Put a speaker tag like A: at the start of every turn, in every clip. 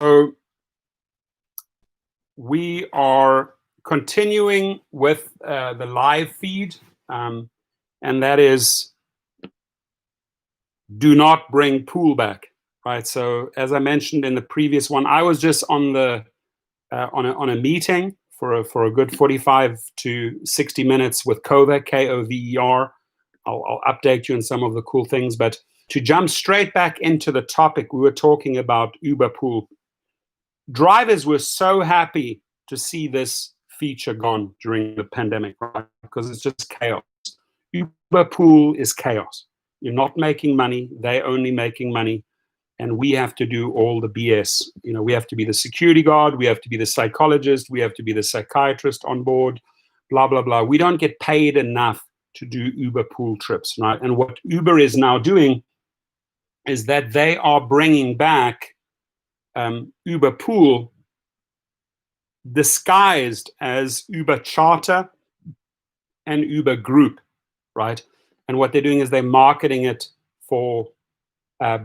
A: So we are continuing with the live feed, and that is, do not bring pool back, right? So as I mentioned in the previous one, I was just on the on a meeting for a good 45 to 60 minutes with Kover, Kover. I'll update you on some of the cool things, but to jump straight back into the topic, we were talking about Uber Pool. Drivers were so happy to see this feature gone during the pandemic, right? Because it's just chaos. Uber Pool is chaos. You're not making money, they're only making money, and we have to do all the BS. You know, we have to be the security guard, we have to be the psychologist, we have to be the psychiatrist on board, blah, blah, blah. We don't get paid enough to do Uber Pool trips, right? And what Uber is now doing is that they are bringing back Uber Pool disguised as Uber Charter and Uber Group, right? And what they're doing is they're marketing it for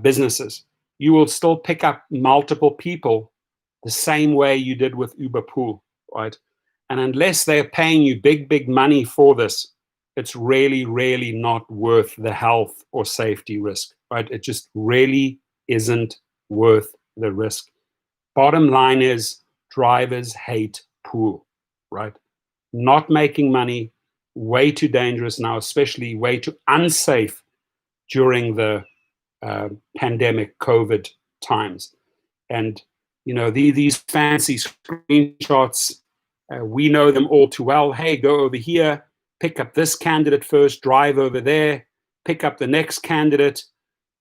A: businesses. You will still pick up multiple people the same way you did with Uber Pool, right? And unless they're paying you big, big money for this, it's really, really not worth the health or safety risk, right? It just really isn't worth the risk. Bottom line is, drivers hate pool, right? Not making money, way too dangerous now, especially way too unsafe during the pandemic COVID times. And, you know, these fancy screenshots, we know them all too well. Hey, go over here, pick up this candidate first, drive over there, pick up the next candidate.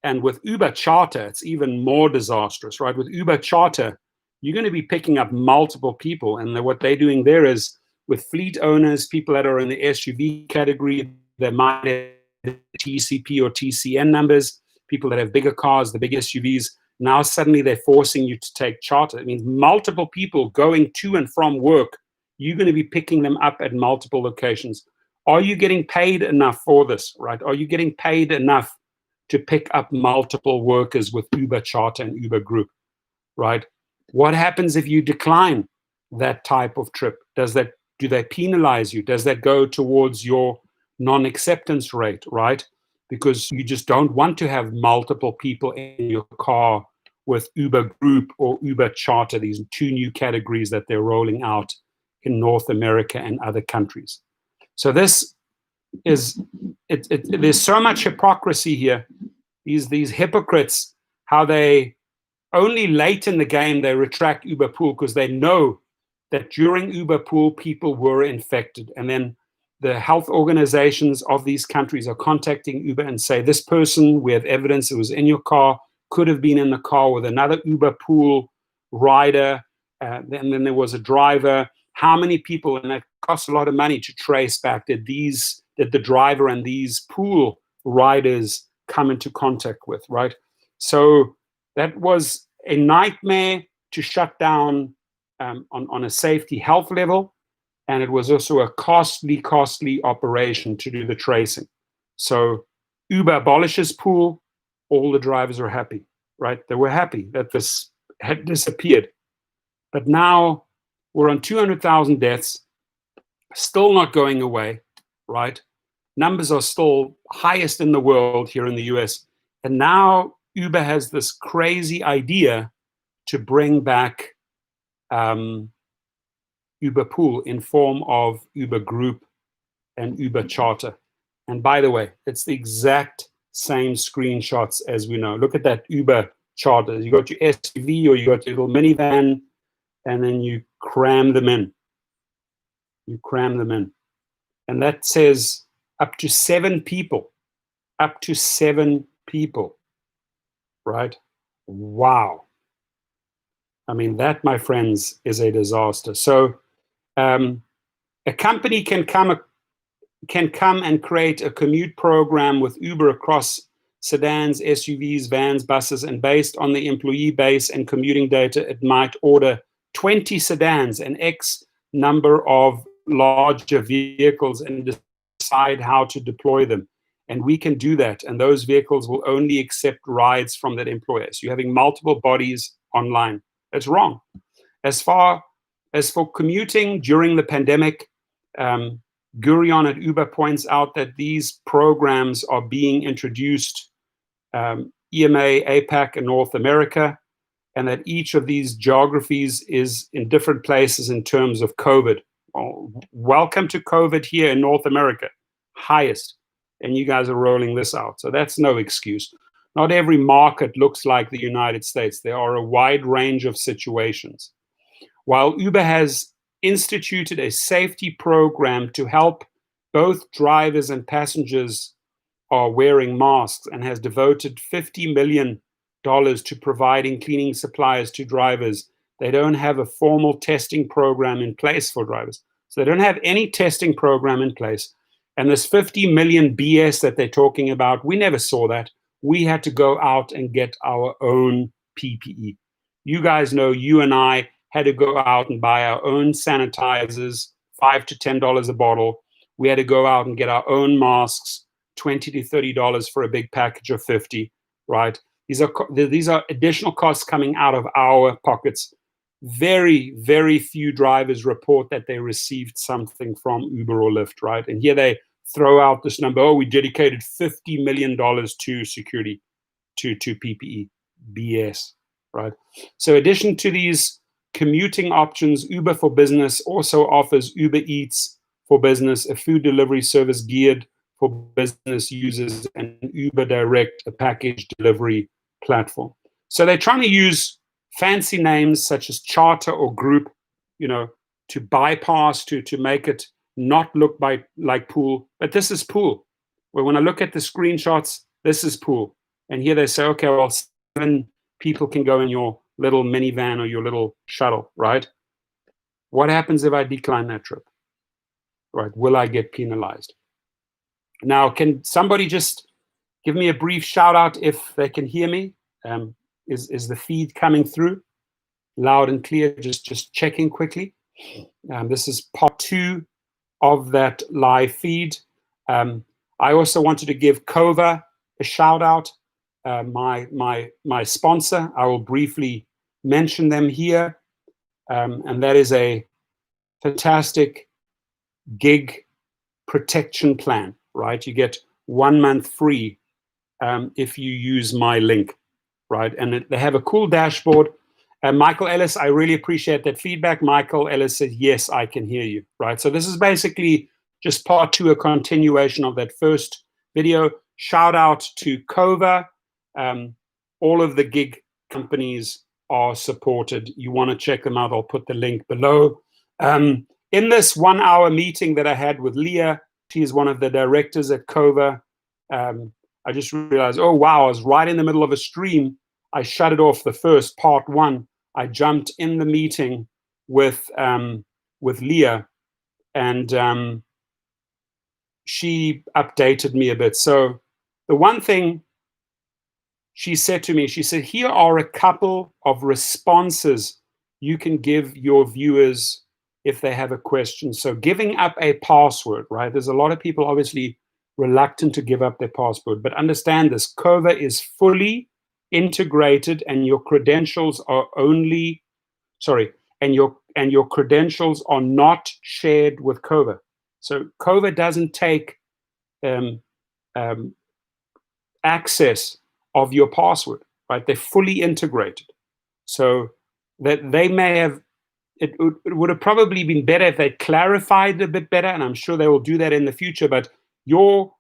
A: And with Uber Charter, it's even more disastrous, right? With Uber Charter, you're going to be picking up multiple people. And what they're doing there is, with fleet owners, people that are in the SUV category, they might have TCP or TCN numbers, people that have bigger cars, the big SUVs. Now suddenly they're forcing you to take charter. It means multiple people going to and from work, you're going to be picking them up at multiple locations. Are you getting paid enough for this, right? Are you getting paid enough to pick up multiple workers with Uber Charter and Uber Group, right? What happens if you decline that type of trip? Do they penalize you? Does that go towards your non-acceptance rate, right? Because you just don't want to have multiple people in your car with Uber Group or Uber Charter, these two new categories that they're rolling out in North America and other countries. So this is, there's so much hypocrisy here. These hypocrites, how they only late in the game they retract Uber Pool because they know that during Uber Pool people were infected, and then the health organizations of these countries are contacting Uber and say, this person, we have evidence it was in your car, could have been in the car with another Uber Pool rider, and then there was a driver. How many people, and it costs a lot of money to trace back, did the driver and these pool riders come into contact with, right? So that was a nightmare to shut down on a safety health level. And it was also a costly operation to do the tracing. So Uber abolishes pool, all the drivers are happy, right? They were happy that this had disappeared. But now we're on 200,000 deaths, still not going away, right? Numbers are still highest in the world here in the US. And now Uber has this crazy idea to bring back Uber Pool in form of Uber Group and Uber Charter. And by the way, it's the exact same screenshots as we know. Look at that Uber Charter. You got your SUV or you got your little minivan, and then you cram them in. You cram them in. And that says up to 7 people. Up to 7 people. Right? Wow. I mean, that, my friends, is a disaster. So a company can come and create a commute program with Uber across sedans, SUVs, vans, buses, and based on the employee base and commuting data, it might order 20 sedans and X number of larger vehicles and decide how to deploy them. And we can do that. And those vehicles will only accept rides from that employer. So you're having multiple bodies online. It's wrong. As for commuting during the pandemic, Gurion at Uber points out that these programs are being introduced, EMA, APAC, and North America, and that each of these geographies is in different places in terms of COVID. Well, welcome to COVID here in North America, highest, and you guys are rolling this out. So that's no excuse. Not every market looks like the United States. There are a wide range of situations. While Uber has instituted a safety program to help both drivers and passengers are wearing masks and has devoted $50 million to providing cleaning supplies to drivers, they don't have a formal testing program in place for drivers. So they don't have any testing program in place. And this 50 million BS that they're talking about, we never saw that. We had to go out and get our own PPE. You guys know you and I had to go out and buy our own sanitizers, $5 to $10 a bottle. We had to go out and get our own masks, $20 to $30 for a big package of 50, right? These are additional costs coming out of our pockets. Very, very few drivers report that they received something from Uber or Lyft, right? And here they throw out this number, oh, we dedicated $50 million to security, to PPE. BS, right? So in addition to these commuting options, Uber for Business also offers Uber Eats for Business, a food delivery service geared for business users, and Uber Direct, a package delivery platform. So they're trying to use fancy names such as charter or group, to bypass, to make it not look like pool. But this is pool. Well, when I look at the screenshots, this is pool. And here they say, okay, well, 7 people can go in your little minivan or your little shuttle, right? What happens if I decline that trip? Right? Will I get penalized? Now, can somebody just give me a brief shout out if they can hear me? Is the feed coming through loud and clear? Just checking quickly. This is part 2 of that live feed. I also wanted to give Kover a shout out, my sponsor. I will briefly mention them here, and that is a fantastic gig protection plan, right? You get 1 month free if you use my link, right? And they have a cool dashboard. Michael Ellis, I really appreciate that feedback. Michael Ellis said, yes, I can hear you, right? So this is basically just part 2, a continuation of that first video. Shout out to Kover. All of the gig companies are supported. You want to check them out, I'll put the link below. In this 1-hour meeting that I had with Leah, she is one of the directors at Kover. I just realized, oh, wow, I was right in the middle of a stream. I shut it off the first, part 1. I jumped in the meeting with Leah, and she updated me a bit. So the one thing she said to me, she said, here are a couple of responses you can give your viewers if they have a question. So giving up a password, right? There's a lot of people obviously reluctant to give up their password, but understand this, Kover is fully integrated, and your credentials are your credentials are not shared with Kover. So Kover doesn't take access of your password, right? They're fully integrated. So that they may have, it would have probably been better if they clarified a bit better, and I'm sure they will do that in the future, but your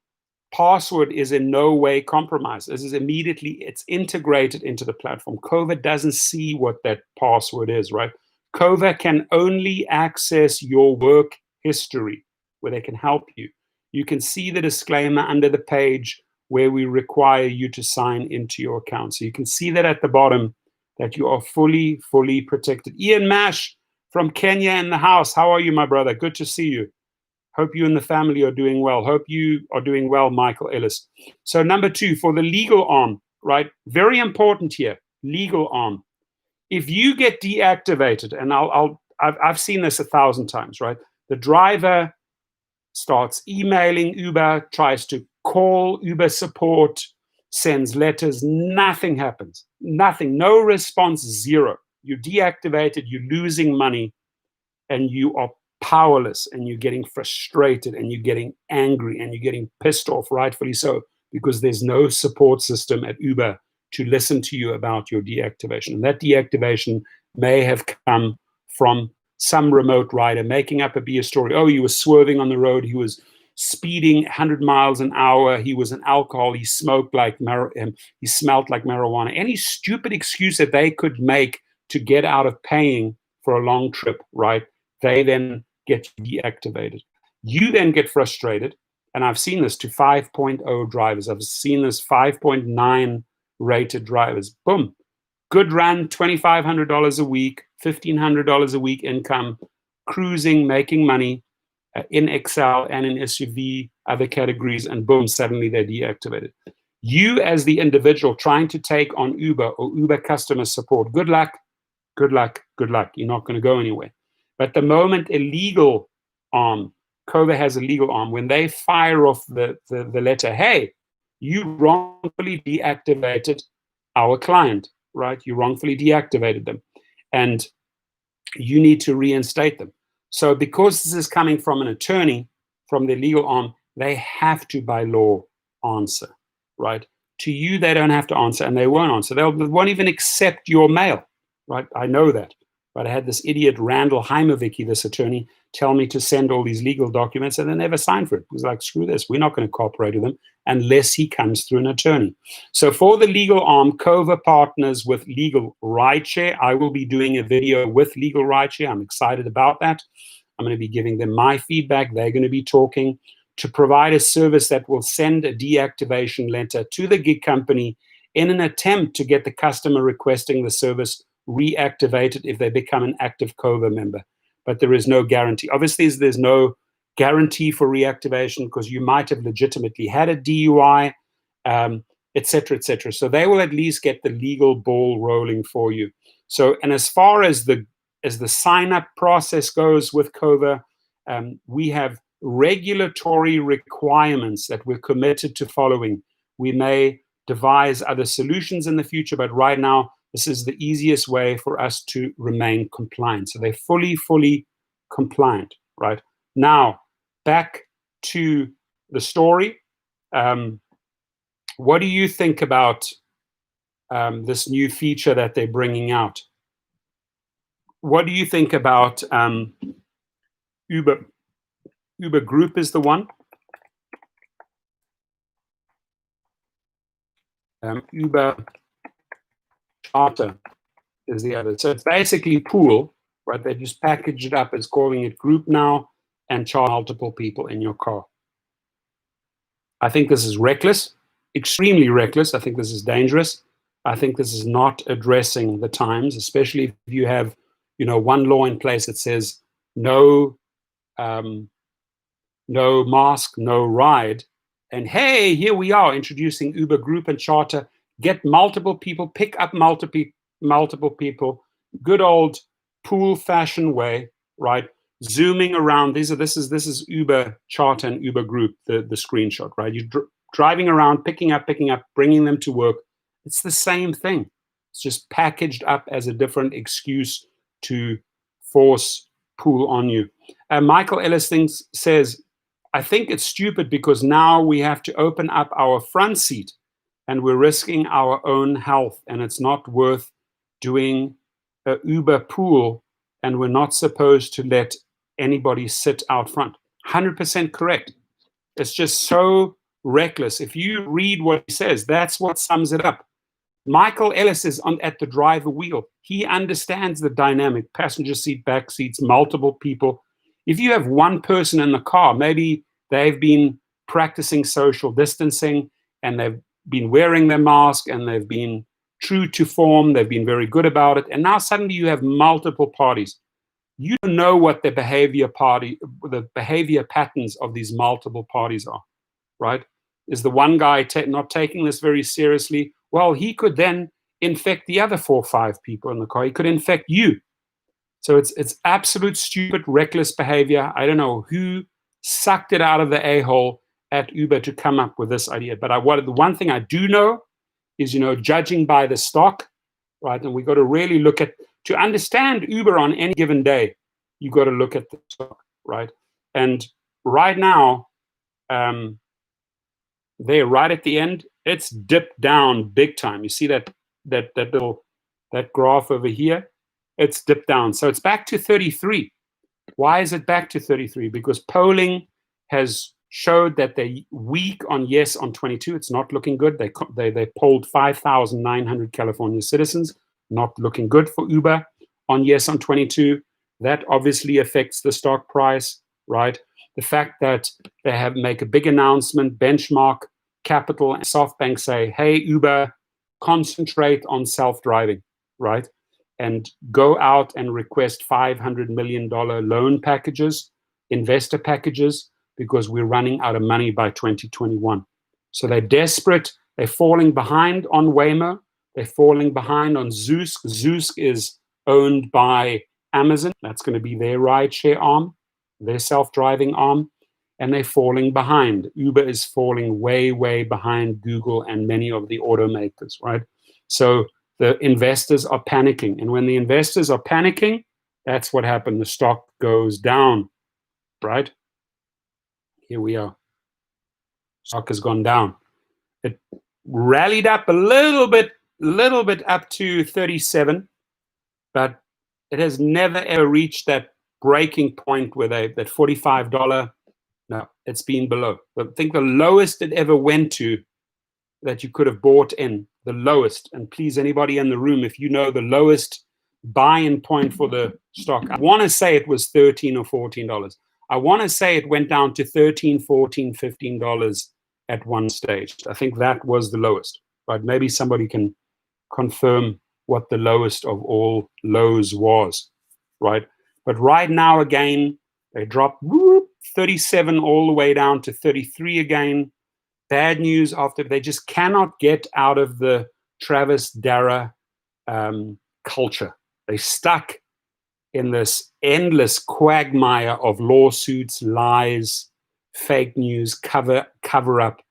A: password is in no way compromised. This is immediately, it's integrated into the platform. Kover doesn't see what that password is, right? Kover can only access your work history, where they can help you. You can see the disclaimer under the page where we require you to sign into your account. So you can see that at the bottom, that you are fully protected. Ian Mash from Kenya in the house. How are you, my brother? Good to see you. Hope you and the family are doing well. Hope you are doing well, Michael Ellis. So number 2, for the legal arm, right? Very important here, legal arm. If you get deactivated, and I've seen this 1,000 times, right? The driver starts emailing Uber, tries to call Uber support, sends letters, nothing happens. Nothing, no response, 0. you're deactivated, you're losing money, and you are powerless, and you're getting frustrated, and you're getting angry, and you're getting pissed off, rightfully so, because there's no support system at Uber to listen to you about your deactivation. And that deactivation may have come from some remote rider making up a BS story. Oh, he was swerving on the road. He was speeding 100 miles an hour. He was an alcohol. He smoked like he smelled like marijuana. Any stupid excuse that they could make to get out of paying for a long trip, right? They then get deactivated. You then get frustrated, and I've seen this to 5.0 drivers. I've seen this 5.9 rated drivers. Boom. Good run, $2,500 a week, $1,500 a week income, cruising, making money in XL and in SUV, other categories, and boom, suddenly they're deactivated. You as the individual trying to take on Uber or Uber customer support, good luck, good luck, good luck. You're not going to go anywhere. But the moment a legal arm, Kover has a legal arm, when they fire off the letter, hey, you wrongfully deactivated our client, right? You wrongfully deactivated them, and you need to reinstate them. So because this is coming from an attorney, from the legal arm, they have to, by law, answer, right? To you, they don't have to answer, and they won't answer. They won't even accept your mail, right? I know that. But I had this idiot, Randall Heimovicki, this attorney, tell me to send all these legal documents, and they never signed for it. It was like, screw this. We're not going to cooperate with him unless he comes through an attorney. So for the legal arm, Kover partners with Legal Rideshare. I will be doing a video with Legal Rideshare. I'm excited about that. I'm going to be giving them my feedback. They're going to be talking to provide a service that will send a deactivation letter to the gig company in an attempt to get the customer requesting the service reactivated if they become an active Kover member. But there is no guarantee. Obviously, there's no guarantee for reactivation because you might have legitimately had a DUI, et cetera, et cetera. So they will at least get the legal ball rolling for you. So, and as far as the sign-up process goes with Kover, we have regulatory requirements that we're committed to following. We may devise other solutions in the future, but right now, this is the easiest way for us to remain compliant. So they're fully compliant, right? Now, back to the story. What do you think about this new feature that they're bringing out? What do you think about Uber? Uber Group is the one. Uber Charter is the other. So it's basically pool, right? They just package it up as calling it group now and charge multiple people in your car. I think this is reckless, extremely reckless. I think this is dangerous. I think this is not addressing the times, especially if you have, one law in place that says no mask, no ride. And hey, here we are introducing Uber Group and Charter. Get multiple people, pick up multiple people. Good old pool fashion way, right? Zooming around. This is Uber Charter and Uber Group, the screenshot, right? You're driving around, picking up, bringing them to work. It's the same thing. It's just packaged up as a different excuse to force pool on you. Michael Ellis says, I think it's stupid because now we have to open up our front seat and we're risking our own health, and it's not worth doing a Uber pool, and we're not supposed to let anybody sit out front. 100% correct. It's just so reckless. If you read what he says, that's what sums it up. Michael Ellis is at the driver wheel. He understands the dynamic, passenger seat, back seats, multiple people. If you have one person in the car, maybe they've been practicing social distancing and they've been wearing their mask and they've been true to form, they've been very good about it, and now suddenly you have multiple parties. You don't know what the behavior patterns of these multiple parties are, right? Is the one guy not taking this very seriously? Well, he could then infect the other 4 or 5 people in the car. He could infect you. So it's absolute stupid, reckless behavior. I don't know who sucked it out of the a-hole at Uber to come up with this idea. But the one thing I do know is, judging by the stock, right? And we got to really look at to understand Uber on any given day, you got to look at the stock, right? And right now, there, right at the end, it's dipped down big time. You see that graph over here? It's dipped down. So it's back to 33. Why is it back to 33? Because polling has showed that they're weak on yes on 22. It's not looking good. They polled 5,900 California citizens. Not looking good for Uber on yes on 22. That obviously affects the stock price, right? The fact that they make a big announcement, Benchmark Capital and SoftBank say, hey, Uber, concentrate on self-driving, right? And go out and request $500 million loan packages, investor packages, because we're running out of money by 2021. So they're desperate. They're falling behind on Waymo. They're falling behind on Zoosk. Zoosk is owned by Amazon. That's going to be their rideshare arm, their self-driving arm. And they're falling behind. Uber is falling way, way behind Google and many of the automakers, right? So the investors are panicking. And when the investors are panicking, that's what happened. The stock goes down, right? Here we are. Stock has gone down. It rallied up a little bit up to 37, but it has never ever reached that breaking point where that $45. No, it's been below. I think the lowest it ever went to that you could have bought in, the lowest, and please, anybody in the room, if you know the lowest buy-in point for the stock, I want to say it was $13 or $14. I want to say it went down to $13, $14, $15 at one stage. I think that was the lowest, right? Maybe somebody can confirm what the lowest of all lows was, right? But right now, again, they dropped 37 all the way down to 33 again. Bad news after they just cannot get out of the Travis Dara culture. They're stuck in this endless quagmire of lawsuits, lies, fake news, cover up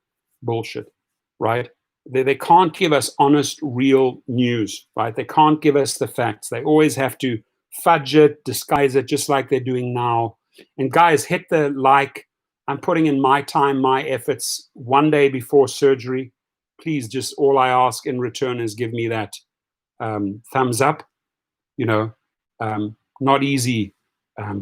A: bullshit, right? They can't give us honest, real news, right? They can't give us the facts. They always have to fudge it, disguise it, just like they're doing now. And guys, hit the like. I'm putting in my time, my efforts one day before surgery. Please, just all I ask in return is give me that thumbs up. You know, not easy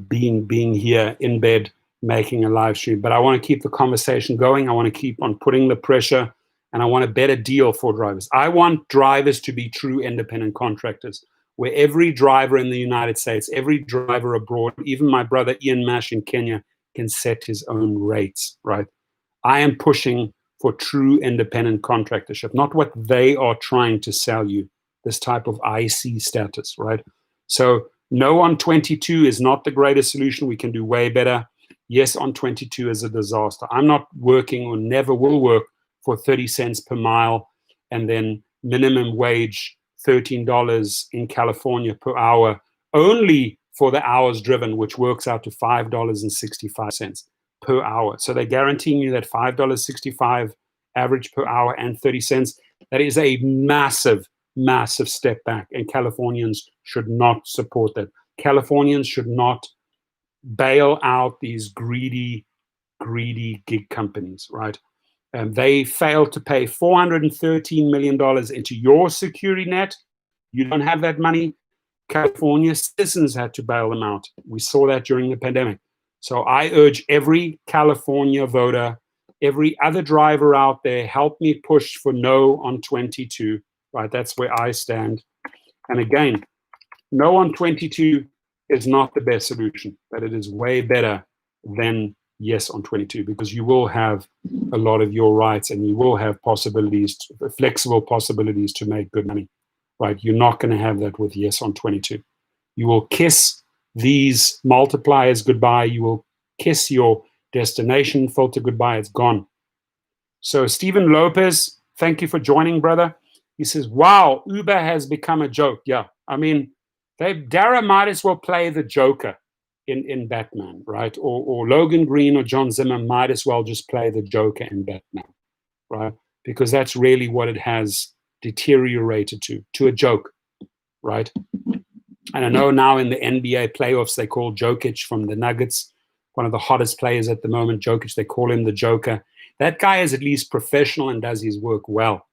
A: being here in bed making a live stream, but I want to keep the conversation going. I want to keep on putting the pressure, and I want a better deal for drivers. I want drivers to be true independent contractors, where every driver in the United States, every driver abroad, even my brother Ian Mash in Kenya, can set his own rates, right? I am pushing for true independent contractorship, not what they are trying to sell you, this type of IC status, right? So no on 22 is not the greatest solution. We can do way better. Yes on 22 is a disaster. I'm not working or never will work for 30 cents per mile and then minimum wage $13 in California per hour only for the hours driven, which works out to $5.65 per hour. So they're guaranteeing you that $5.65 average per hour and 30 cents. That is a massive, massive step back, and Californians should not support that. Californians should not bail out these greedy gig companies, right? They failed to pay $413 million into your security net. You don't have that money. California citizens had to bail them out. We saw that during the pandemic. So I urge every California voter, every other driver out there, help me push for no on 22, right? That's where I stand. And again, no on 22 is not the best solution, but it is way better than yes on 22, because you will have a lot of your rights and you will have possibilities, flexible possibilities to make good money, right? You're not going to have that with yes on 22. You will kiss these multipliers goodbye. You will kiss your destination filter goodbye. It's gone. So Stephen Lopez, thank you for joining, brother. He says, wow, Uber has become a joke. Yeah, I mean, Dara might as well play the Joker in Batman, right? Or Logan Green or John Zimmer might as well just play the Joker in Batman, right? Because that's really what it has deteriorated to a joke, right? And I know now in the NBA playoffs, they call Jokic from the Nuggets, one of the hottest players at the moment, Jokic, they call him the Joker. That guy is at least professional and does his work well.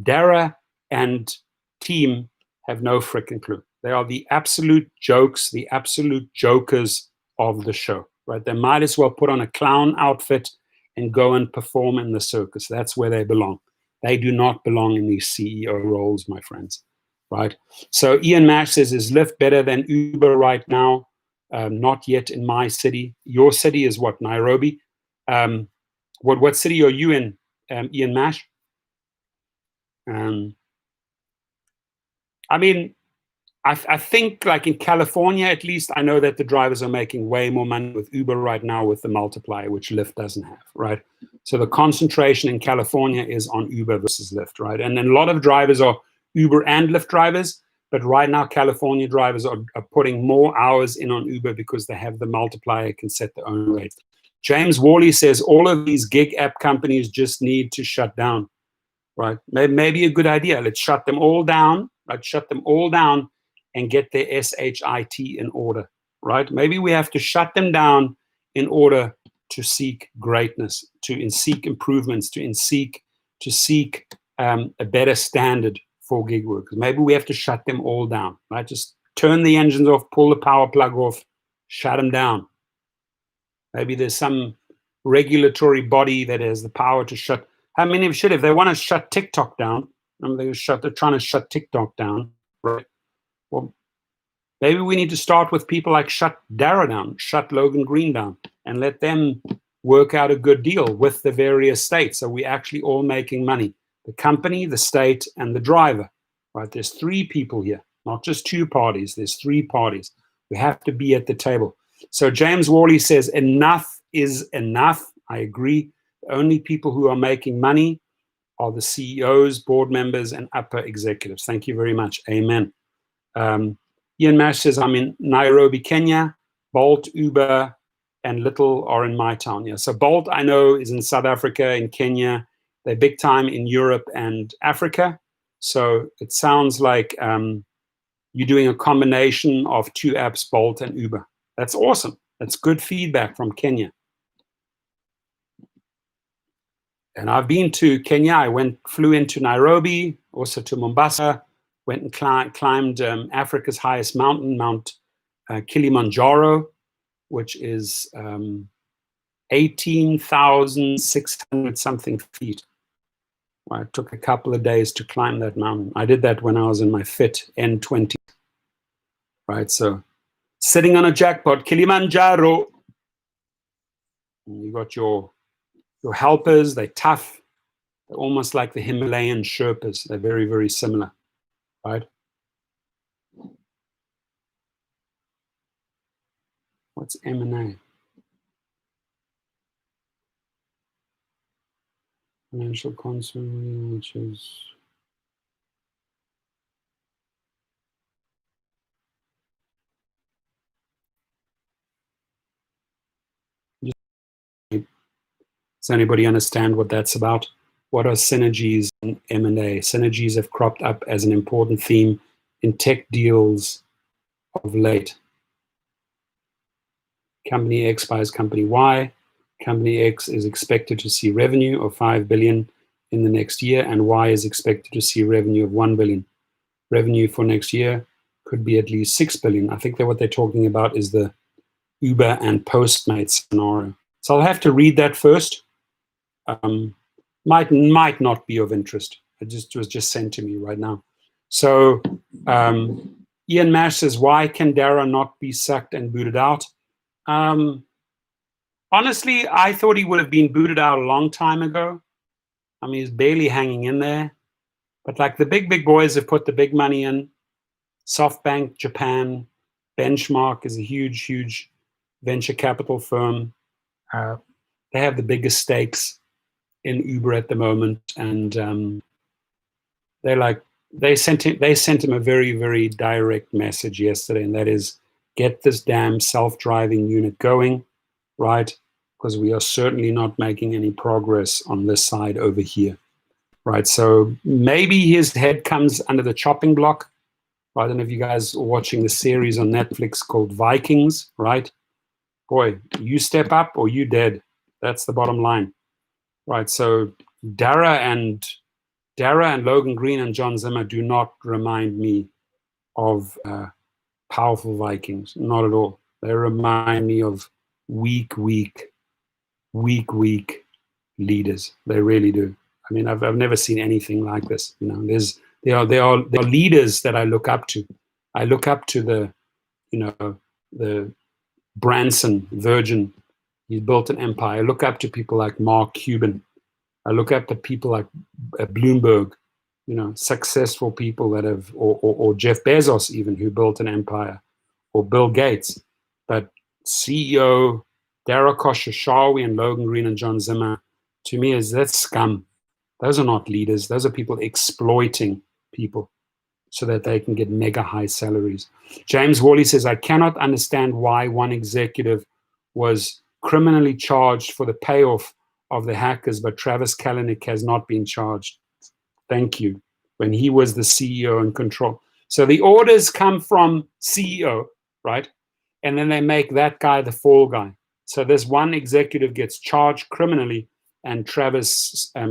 A: Dara and team have no freaking clue. They are the absolute jokes, the absolute jokers of the show, right? They might as well put on a clown outfit and go and perform in the circus. That's where they belong. They do not belong in these CEO roles, my friends, right? So Ian Mash says, is Lyft better than Uber right now? Not yet in my city. Your city is what, Nairobi? What city are you in, Ian Mash? I mean, I think like in California, at least, I know that the drivers are making way more money with Uber right now with the multiplier, which Lyft doesn't have, right? So the concentration in California is on Uber versus Lyft, right? And then a lot of drivers are Uber and Lyft drivers, but right now California drivers are putting more hours in on Uber because they have the multiplier, can set their own rates. James Worley says all of these gig app companies just need to shut down, right? Maybe a good idea. Let's shut them all down, right? Shut them all down and get their SHIT in order, right? Maybe we have to shut them down in order to seek greatness, to seek improvements, to seek a better standard for gig workers. Maybe we have to shut them all down, right? Just turn the engines off, pull the power plug off, shut them down. Maybe there's some regulatory body that has the power to shut. I mean, if they want to shut TikTok down, they're trying to shut TikTok down, right? Well, maybe we need to start with people like shut Dara down, shut Logan Green down, and let them work out a good deal with the various states. So we're actually all making money. The company, the state, and the driver, right? There's three people here, not just two parties. There's three parties. We have to be at the table. So James Worley says, enough is enough. I agree. The only people who are making money are the CEOs, board members, and upper executives. Thank you very much. Amen. Ian Mash says, I'm in Nairobi, Kenya. Bolt, Uber, and Little are in my town. Yeah. So Bolt, I know, is in South Africa, in Kenya. They're big time in Europe and Africa. So it sounds like you're doing a combination of two apps, Bolt and Uber. That's awesome. That's good feedback from Kenya. And I've been to Kenya. I flew into Nairobi, also to Mombasa, went and climbed Africa's highest mountain, Mount Kilimanjaro, which is 18,600 something feet. Well, it took a couple of days to climb that mountain. I did that when I was in my fit N20, right? So sitting on a jackpot, Kilimanjaro. And you got your helpers, they're tough. They're almost like the Himalayan Sherpas. They're very, very similar, right? What's M&A? Financial consumer, which is... Does anybody understand what that's about? What are synergies in M&A? Synergies have cropped up as an important theme in tech deals of late. Company X buys Company Y. Company X is expected to see revenue of 5 billion in the next year, and Y is expected to see revenue of 1 billion. Revenue for next year could be at least 6 billion. I think that what they're talking about is the Uber and Postmates scenario. So I'll have to read that first. Might not be of interest. It was just sent to me right now. So Ian Mash says, why can Dara not be sacked and booted out? Honestly, I thought he would have been booted out a long time ago. I mean, he's barely hanging in there. But like the big boys have put the big money in. SoftBank, Japan, Benchmark is a huge venture capital firm. They have the biggest stakes in Uber at the moment, and they sent him a very direct message yesterday, and that is, get this damn self-driving unit going, right? Because we are certainly not making any progress on this side over here, right? So maybe his head comes under the chopping block, I don't know if you guys are watching the series on Netflix called Vikings, right? Boy, you step up or you dead. That's the bottom line, right? So Dara and Logan Green and John Zimmer do not remind me of powerful Vikings, not at all. They remind me of weak leaders. They really do. I mean, I've never seen anything like this. You know, there are leaders that I look up to. I look up to the Branson Virgin. He built an empire. I look up to people like Mark Cuban. I look up to people like Bloomberg, you know, successful people that have, or Jeff Bezos even, who built an empire, or Bill Gates. But CEO Dara Khosrowshahi and Logan Green and John Zimmer, to me, that's scum. Those are not leaders. Those are people exploiting people so that they can get mega high salaries. James Worley says, I cannot understand why one executive was criminally charged for the payoff of the hackers, but Travis Kalanick has not been charged. Thank you. When he was the CEO in control. So the orders come from CEO, right? And then they make that guy the fall guy. So this one executive gets charged criminally, and Travis, I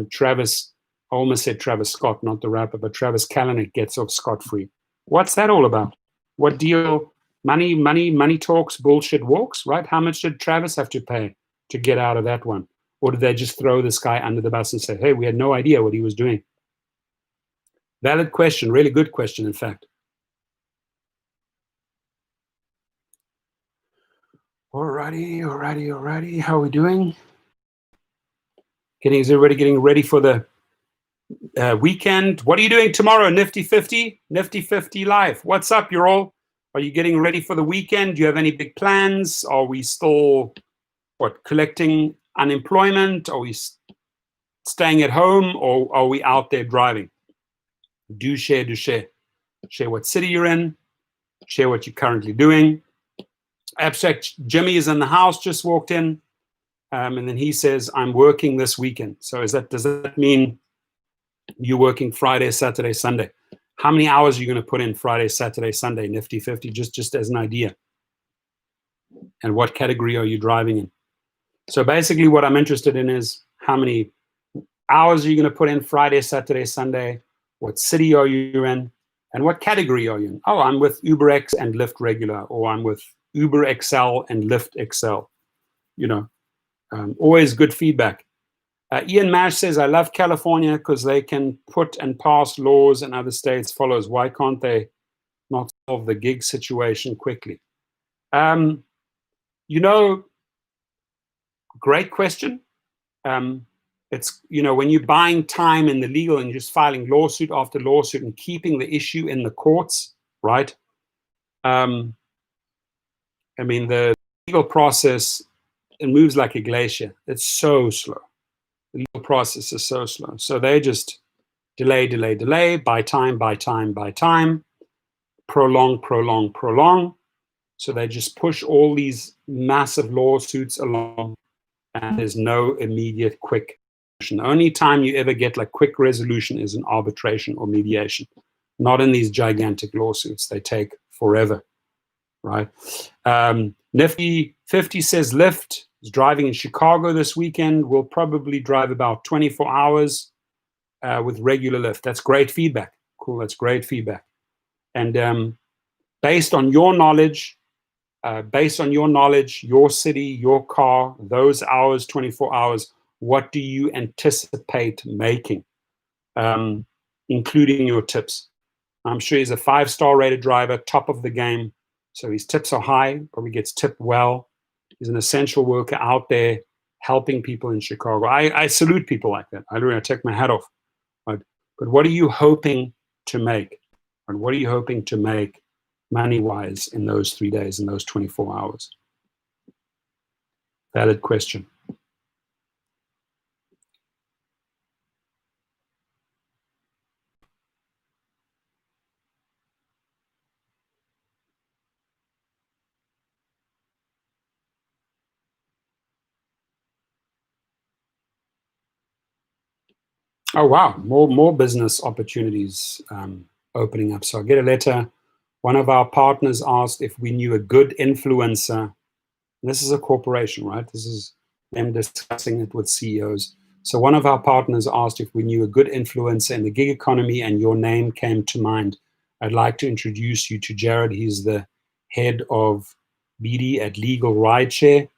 A: almost said Travis Scott, not the rapper, but Travis Kalanick gets off scot-free. What's that all about? What deal? Money talks, bullshit walks, right? How much did Travis have to pay to get out of that one? Or did they just throw this guy under the bus and say, hey, we had no idea what he was doing? Valid question, really good question, in fact. Alrighty. How are we doing? Is everybody getting ready for the weekend? What are you doing tomorrow? Nifty 50? Nifty 50 live. What's up, you all? Are you getting ready for the weekend? Do you have any big plans? Are we still, collecting unemployment? Are we staying at home, or are we out there driving? Do share. Share what city you're in. Share what you're currently doing. Abstract Jimmy is in the house, just walked in. And then he says, I'm working this weekend. So does that mean you're working Friday, Saturday, Sunday? How many hours are you going to put in Friday, Saturday, Sunday, Nifty 50, just as an idea? And what category are you driving in? So basically what I'm interested in is how many hours are you going to put in Friday, Saturday, Sunday? What city are you in? And what category are you in? Oh, I'm with UberX and Lyft Regular, or I'm with Uber XL and Lyft XL. You know, always good feedback. Ian Mash says, I love California because they can put and pass laws and other states follows. Why can't they not solve the gig situation quickly? You know, great question. It's, you know, when you're buying time in the legal and just filing lawsuit after lawsuit and keeping the issue in the courts, right? I mean, the legal process, it moves like a glacier. It's so slow. The legal process is so slow. So they just delay, buy time, prolong. So they just push all these massive lawsuits along, and there's no immediate quick solution. The only time you ever get like quick resolution is in arbitration or mediation, not in these gigantic lawsuits. They take forever, right? Nifty 50 says Lyft is driving in Chicago this weekend. We'll probably drive about 24 hours with regular Lyft. That's great feedback. Cool, that's great feedback. And based on your knowledge, your city, your car, those hours, 24 hours, what do you anticipate making, including your tips? I'm sure he's a 5-star rated driver, top of the game. So his tips are high, probably gets tipped well. He's an essential worker out there helping people in Chicago. I salute people like that. I take my hat off. But what are you hoping to make? And what are you hoping to make money-wise in those 3 days, in those 24 hours? Valid question. Oh, wow. More business opportunities opening up. So I get a letter One of our partners asked if we knew a good influencer. This is a corporation, right? This is them discussing it with CEOs. So one of our partners asked if we knew a good influencer in the gig economy, and your name came to mind. I'd like to introduce you to Jared. He's the head of BD at Legal Rideshare,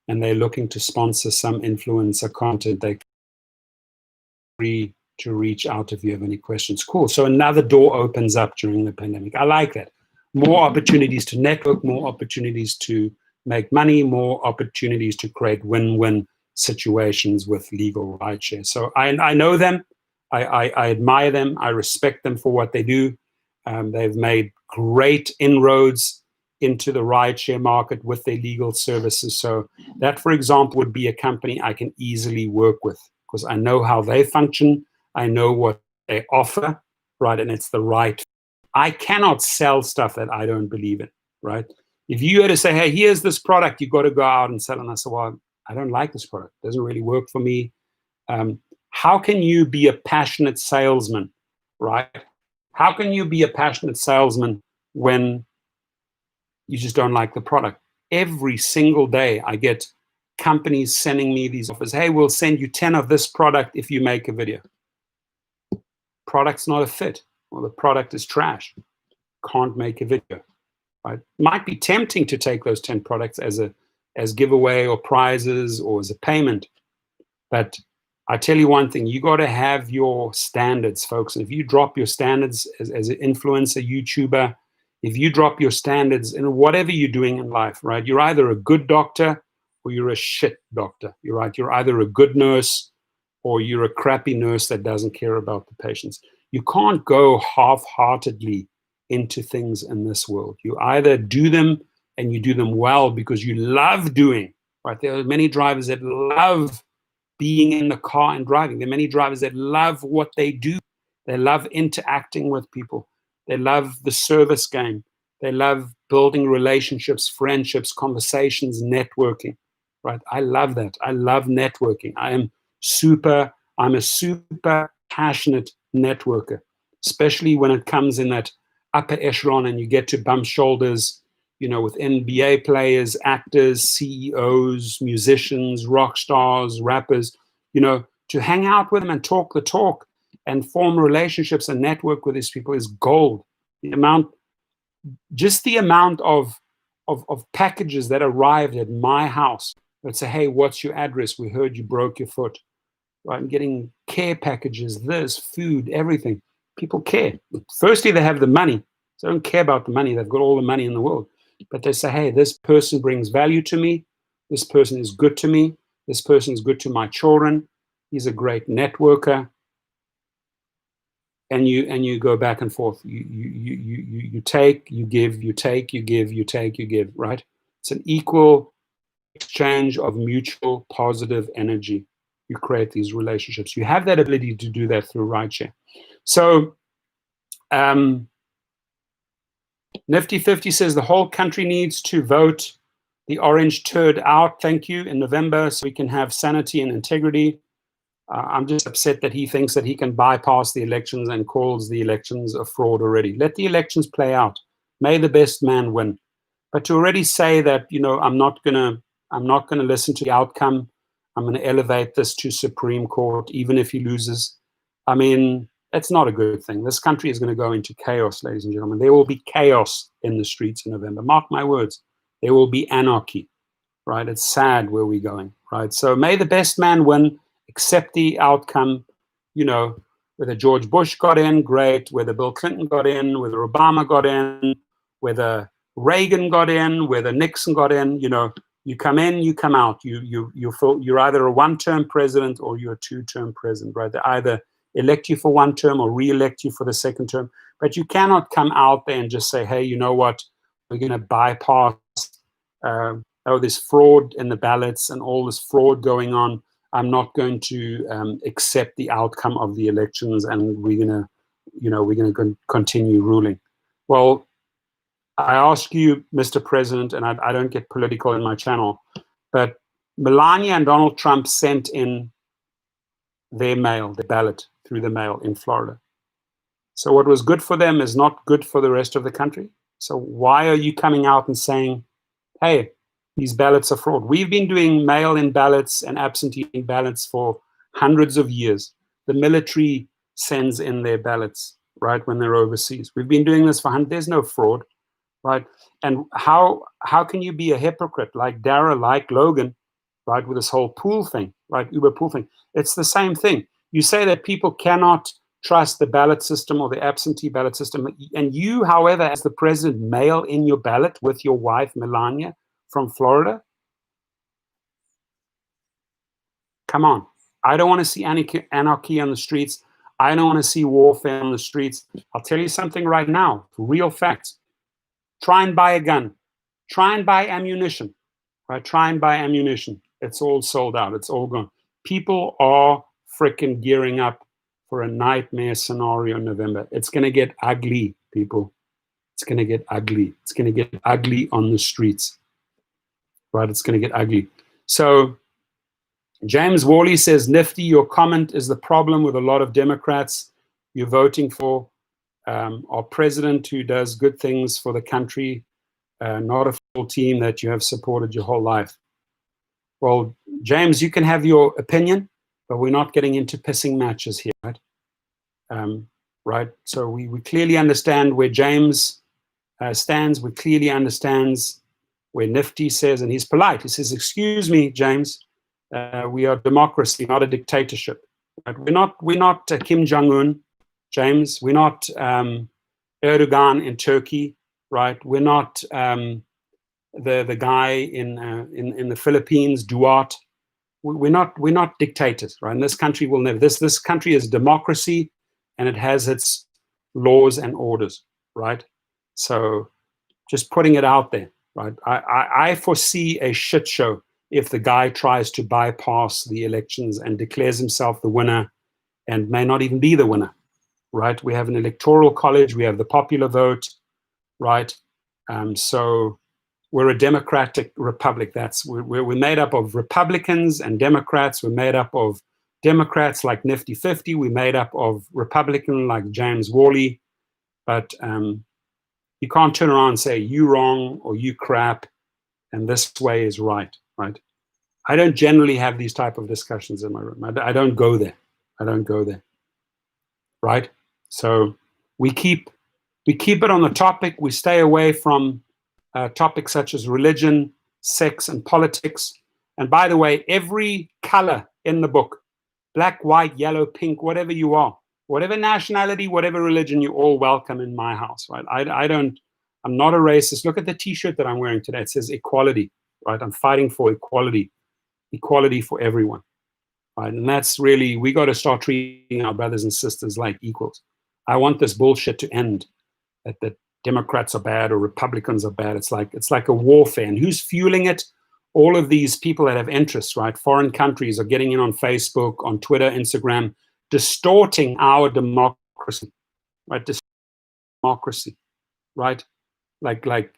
A: and they're looking to sponsor some influencer content. They're free to reach out if you have any questions. Cool. So another door opens up during the pandemic. I like that. More opportunities to network, more opportunities to make money, more opportunities to create win-win situations with Legal Rideshare. So I know them. I admire them. I respect them for what they do. They've made great inroads into the rideshare market with their legal services. So that, for example, would be a company I can easily work with because I know how they function. I know what they offer, right? And it's the right. I cannot sell stuff that I don't believe in, right? If you had to say, hey, here's this product, you got to go out and sell it. And I said, well, I don't like this product. It doesn't really work for me. How can you be a passionate salesman, right? How can you be a passionate salesman when you just don't like the product? Every single day I get companies sending me these offers. Hey, we'll send you 10 of this product if you make a video. Product's not a fit. Well, the product is trash. Can't make a video. Right? Might be tempting to take those 10 products as giveaway or prizes or as a payment. But I tell you one thing, you got to have your standards, folks. And if you drop your standards as an influencer, YouTuber, if you drop your standards in whatever you're doing in life, right? You're either a good doctor or you're a shit doctor. You're right. You're either a good nurse or you're a crappy nurse that doesn't care about the patients. You can't go half-heartedly into things in this world. You either do them and you do them well because you love doing, right? There are many drivers that love being in the car and driving. There are many drivers that love what they do. They love interacting with people. They love the service game. They love building relationships, friendships, conversations, networking, right? I love that. I love networking. I'm a super passionate networker, especially when it comes in that upper echelon and you get to bump shoulders, you know, with NBA players, actors, CEOs, musicians, rock stars, rappers, you know, to hang out with them and talk the talk and form relationships and network with these people is gold. The amount of packages that arrived at my house that say, hey, what's your address? We heard you broke your foot. Right? I'm getting care packages, this, food, everything. People care. Firstly, they have the money. So they don't care about the money. They've got all the money in the world. But they say, hey, this person brings value to me. This person is good to me. This person is good to my children. He's a great networker. And you go back and forth. You take, you give, you take, you give, you take, you give, right? It's an equal exchange of mutual positive energy. You create these relationships. You have that ability to do that through rideshare. So Nifty 50 says the whole country needs to vote the orange turd out, thank you, in November so we can have sanity and integrity. I'm just upset that he thinks that he can bypass the elections and calls the elections a fraud already. Let the elections play out. May the best man win. But to already say that, you know, I'm not gonna listen to the outcome. I'm gonna elevate this to Supreme Court, even if he loses. I mean, that's not a good thing. This country is going to go into chaos, ladies and gentlemen. There will be chaos in the streets in November. Mark my words. There will be anarchy, right? It's sad where we're going, right? So may the best man win, accept the outcome, you know, whether George Bush got in, great. Whether Bill Clinton got in, whether Obama got in, whether Reagan got in, whether Nixon got in, you know, you come in, you come out. You're either a one-term president or you're a two-term president, right? They either elect you for one term or re-elect you for the second term. But you cannot come out there and just say, hey, you know what, we're going to bypass this fraud in the ballots and all this fraud going on. I'm not going to accept the outcome of the elections and we're going to continue ruling. Well, I ask you, Mr. President, and I don't get political in my channel, but Melania and Donald Trump sent in their mail, the ballot through the mail in Florida. So what was good for them is not good for the rest of the country. So why are you coming out and saying, hey, these ballots are fraud? We've been doing mail-in ballots and absentee ballots for hundreds of years. The military sends in their ballots, right, when they're overseas. We've been doing this for hundreds. There's no fraud, right? And how can you be a hypocrite like Dara, like Logan, right, with this whole pool thing, right, Uber pool thing? It's the same thing. You say that people cannot trust the ballot system or the absentee ballot system, and you, however, as the president, mail in your ballot with your wife, Melania, from Florida? Come on. I don't want to see anarchy on the streets. I don't want to see warfare on the streets. I'll tell you something right now, real facts. Try and buy a gun. Try and buy ammunition. Right? Try and buy ammunition. It's all sold out. It's all gone. People are freaking gearing up for a nightmare scenario in November. It's going to get ugly, people. It's going to get ugly. It's going to get ugly on the streets. Right? It's going to get ugly. So James Worley says, Nifty, your comment is the problem with a lot of Democrats you're voting for. Our president who does good things for the country, not a full team that you have supported your whole life. Well, James, you can have your opinion, but we're not getting into pissing matches here, right? Right? So we clearly understand where James stands. We clearly understands where Nifty says, and he's polite. He says, excuse me, James, we are a democracy, not a dictatorship. Right? We're not Kim Jong-un, James. We're not Erdogan in Turkey, right? We're not the guy in the Philippines, Duarte. We're not dictators, right? And this country will never. This country is democracy, and it has its laws and orders, right? So, just putting it out there, right? I foresee a shit show if the guy tries to bypass the elections and declares himself the winner, and may not even be the winner, right? We have an electoral college. We have the popular vote, right? So we're a democratic republic. We're made up of Republicans and Democrats. We're made up of Democrats like Nifty 50. We're made up of Republican like James Worley. But you can't turn around and say you wrong or you crap, and this way is right, right? I don't generally have these type of discussions in my room. I don't go there. I don't go there, right? So we keep it on the topic. We stay away from topics such as religion, sex, and politics. And by the way, every color in the book, black, white, yellow, pink, whatever you are, whatever nationality, whatever religion, you're all welcome in my house, right? I'm not a racist. Look at the t-shirt that I'm wearing today. It says equality, right? I'm fighting for equality for everyone, right? And that's really, we got to start treating our brothers and sisters like equals. I want this bullshit to end, that Democrats are bad or Republicans are bad. It's like a warfare. And who's fueling it? All of these people that have interests, right? Foreign countries are getting in on Facebook, on Twitter, Instagram, distorting our democracy, right? Democracy, right? Like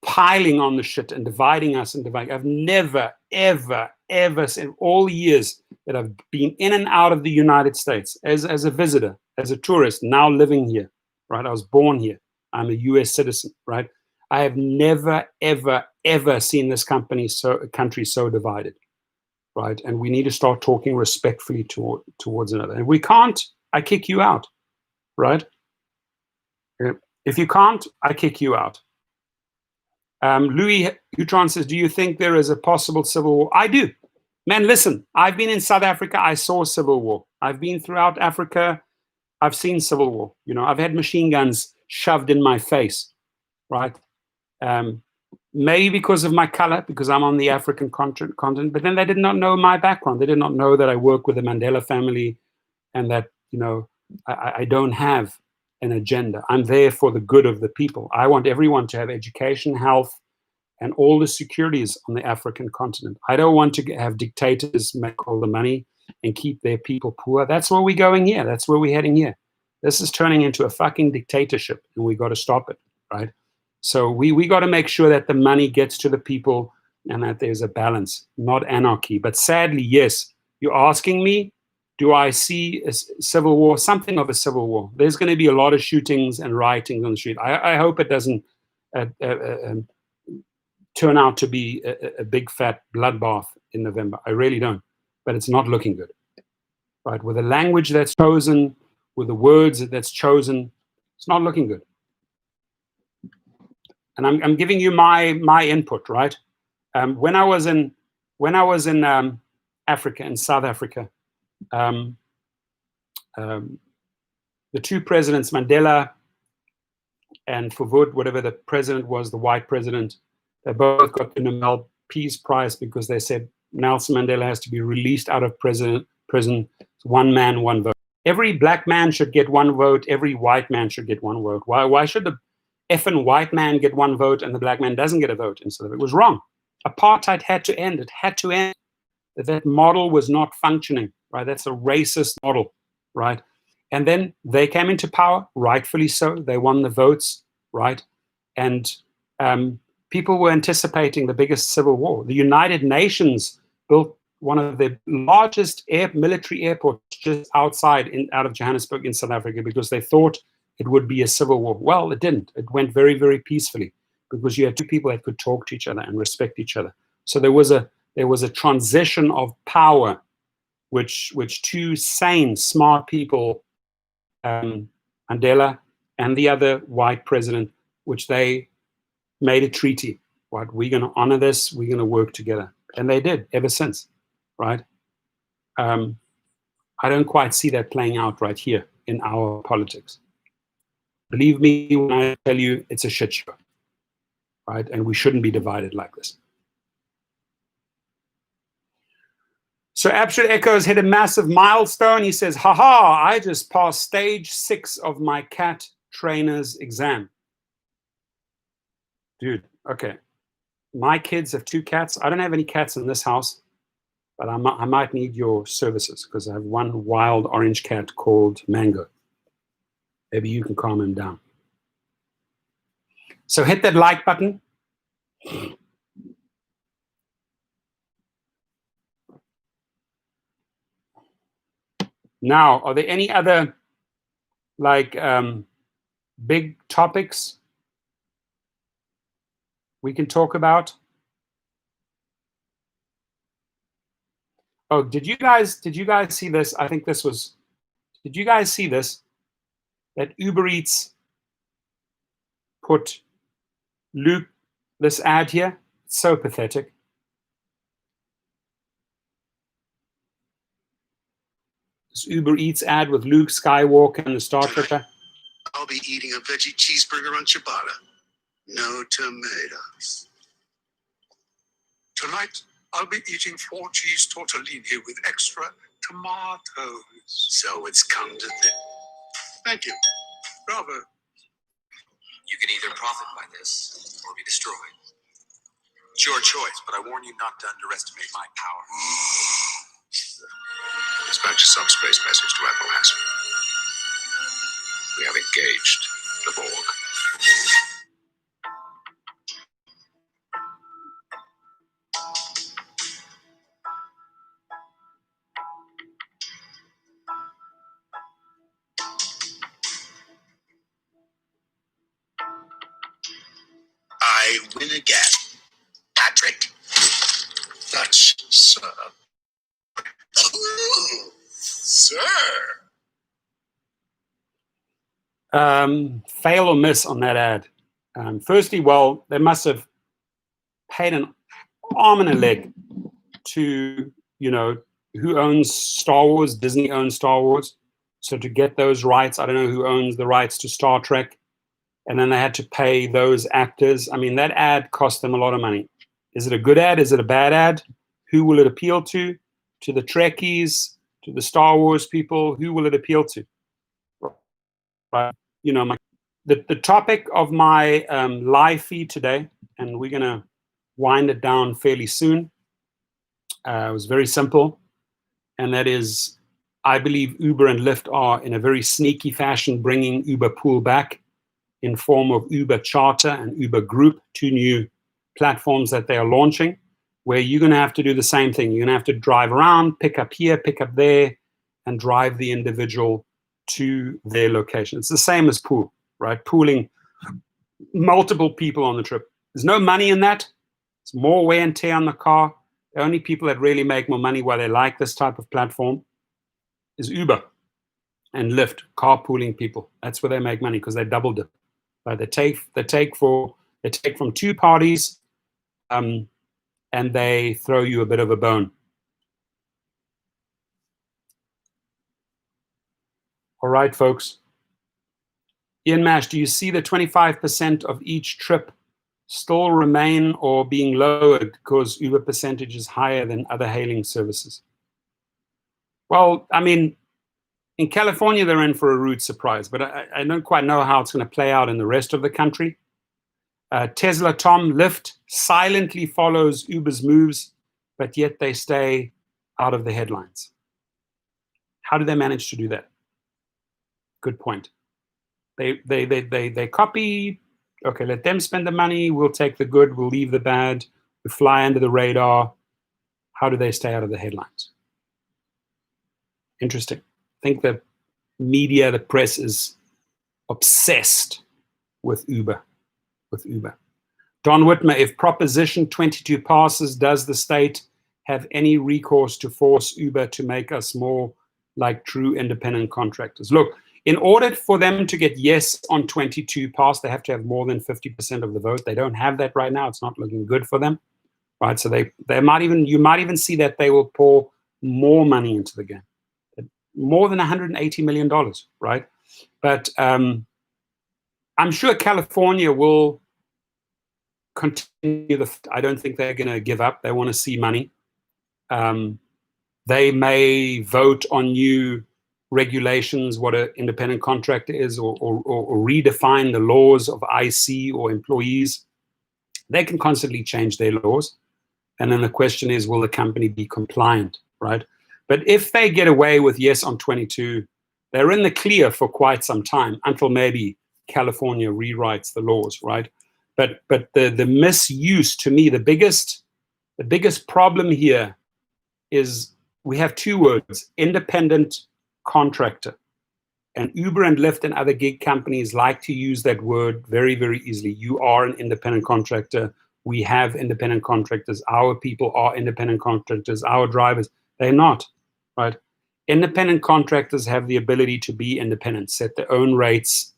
A: piling on the shit and dividing us and dividing. I've never, ever, ever, in all the years that I've been in and out of the United States as a visitor, as a tourist, now living here, right? I was born here. I'm a US citizen, right? I have never, ever, ever seen this country so divided, right? And we need to start talking respectfully towards another. And we can't, I kick you out, right? If you can't, I kick you out. Louis Hutron says, do you think there is a possible civil war? I do. Man, listen, I've been in South Africa. I saw civil war. I've been throughout Africa. I've seen civil war. You know, I've had machine guns shoved in my face, right? Maybe because of my color, because I'm on the African continent, but then they did not know my background. They did not know that I work with the Mandela family and that, you know, I don't have an agenda. I'm there for the good of the people. I want everyone to have education, health, and all the securities on the African continent. I don't want to have dictators make all the money and keep their people poor. That's where we're going here. That's where we're heading here. This is turning into a fucking dictatorship, and we got to stop it, right? So we got to make sure that the money gets to the people and that there's a balance, not anarchy. But sadly, yes, you're asking me, Do I see a civil war? Something of a civil war. There's going to be a lot of shootings and rioting on the street. I hope it doesn't turn out to be a big fat bloodbath in November. I really don't. But it's not looking good. Right? With the language that's chosen, with the words that's chosen, it's not looking good. And I'm giving you my input, right? When I was in Africa, in South Africa, the two presidents, Mandela and Verwoerd, whatever the president was, the white president, they both got the Nobel Peace Prize because they said Nelson Mandela has to be released out of prison. One man, one vote. Every black man should get one vote. Every white man should get one vote. Why should the effing white man get one vote and the black man doesn't get a vote instead of it? It was wrong. Apartheid had to end. It had to end. That model was not functioning, right? That's a racist model, right? And then they came into power, rightfully so. They won the votes, right? And people were anticipating the biggest civil war. The United Nations built one of the largest military airports just out of Johannesburg in South Africa because they thought it would be a civil war. Well, it didn't. It went very, very peacefully because you had two people that could talk to each other and respect each other. So there was a transition of power, which two sane, smart people, Mandela and the other white president, which they made a treaty. Right? We're going to honor this. We're going to work together. And they did ever since. Right? I don't quite see that playing out right here in our politics. Believe me when I tell you it's a shit show. Right? And we shouldn't be divided like this. So Absolute Echoes hit a massive milestone. He says, haha, I just passed stage 6 of my cat trainer's exam. Dude, okay. My kids have 2 cats. I don't have any cats in this house, but I might need your services because I have one wild orange cat called Mango. Maybe you can calm him down. So hit that like button. Now, are there any other big topics we can talk about? Oh, did you guys see this? I think this was, did you guys see this? That Uber Eats put Luke, this ad here? It's so pathetic. This Uber Eats ad with Luke Skywalker and the Star Trek.
B: I'll be eating a veggie cheeseburger on ciabatta. No tomatoes.
C: Tonight, I'll be eating 4 cheese tortellini with extra tomatoes.
B: So it's come to this. Thank you.
C: Bravo.
D: You can either profit by this or be destroyed. It's your choice, but I warn you not to underestimate my power.
B: Dispatch a subspace message to Admiral Hansen. We have engaged the Borg. I win again, Patrick.
C: That's sir.
B: Ooh, sir.
A: Fail or miss on that ad. Firstly, well, they must have paid an arm and a leg to, who owns Star Wars? Disney owns Star Wars. So to get those rights, I don't know who owns the rights to Star Trek. And then they had to pay those actors. I mean, that ad cost them a lot of money. Is it a good ad? Is it a bad ad? Who will it appeal to? To the Trekkies? To the Star Wars people? Who will it appeal to? Right. The topic of my live feed today, and we're going to wind it down fairly soon, it was very simple. And that is, I believe Uber and Lyft are, in a very sneaky fashion, bringing Uber Pool back in form of Uber Charter and Uber Group, 2 new platforms that they are launching, where you're going to have to do the same thing. You're going to have to drive around, pick up here, pick up there, and drive the individual to their location. It's the same as pool, right? Pooling multiple people on the trip. There's no money in that. It's more wear and tear on the car. The only people that really make more money, why they like this type of platform, is Uber and Lyft, carpooling people. That's where they make money because they double dip. Right? They take from two parties, and they throw you a bit of a bone. All right, folks. Ian Mash, do you see the 25% of each trip still remain or being lowered because Uber percentage is higher than other hailing services? Well, I mean, in California, they're in for a rude surprise, but I don't quite know how it's going to play out in the rest of the country. Tesla, Tom, Lyft silently follows Uber's moves, but yet they stay out of the headlines. How do they manage to do that? Good point. They copy. Okay, let them spend the money. We'll take the good. We'll leave the bad. We fly under the radar. How do they stay out of the headlines? Interesting. I think the media, the press is obsessed with Uber. Don Whitmer, if Proposition 22 passes, does the state have any recourse to force Uber to make us more like true independent contractors? Look, in order for them to get yes on 22 pass, they have to have more than 50% of the vote. They don't have that right now. It's not looking good for them, right? So they might even, you might even see that they will pour more money into the game, more than $180 million, right? But I'm sure California will continue. I don't think they're going to give up. They want to see money. They may vote on new regulations, what an independent contractor is, or redefine the laws of IC or employees. They can constantly change their laws. And then the question is, will the company be compliant, right? But if they get away with yes on 22, they're in the clear for quite some time until maybe California rewrites the laws, right? But the misuse, to me, the biggest problem here is we have two words: independent contractor. And Uber and Lyft and other gig companies like to use that word very, very easily. You are an independent contractor. We have independent contractors. Our people are independent contractors. Our drivers, they're not, right? Independent contractors have the ability to be independent, set their own rates,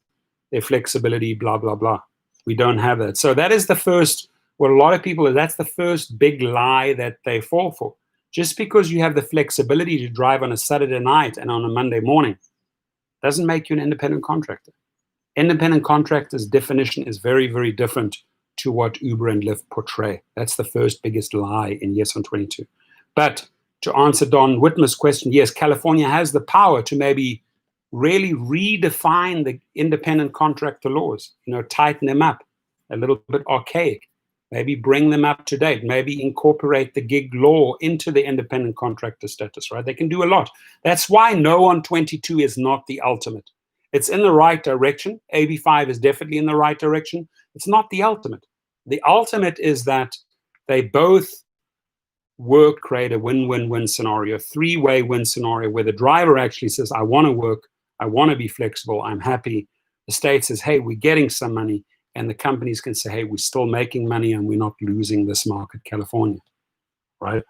A: their flexibility, blah, blah, blah. We don't have that. So that is the first, what a lot of people, that's the first big lie that they fall for. Just because you have the flexibility to drive on a Saturday night and on a Monday morning doesn't make you an independent contractor. Independent contractor's definition is very, very different to what Uber and Lyft portray. That's the first biggest lie in Yes on 22. But to answer Don Whitmer's question, yes, California has the power to maybe really redefine the independent contractor laws, tighten them up, a little bit archaic. Maybe bring them up to date, maybe incorporate the gig law into the independent contractor status, right? They can do a lot. That's why no on 22 is not the ultimate. It's in the right direction. AB5 is definitely in the right direction. It's not the ultimate. The ultimate is that they both work, create a win-win-win scenario, three-way win scenario where the driver actually says, I want to work, I want to be flexible, I'm happy. The state says, hey, we're getting some money. And the companies can say, hey, we're still making money and we're not losing this market, California, right?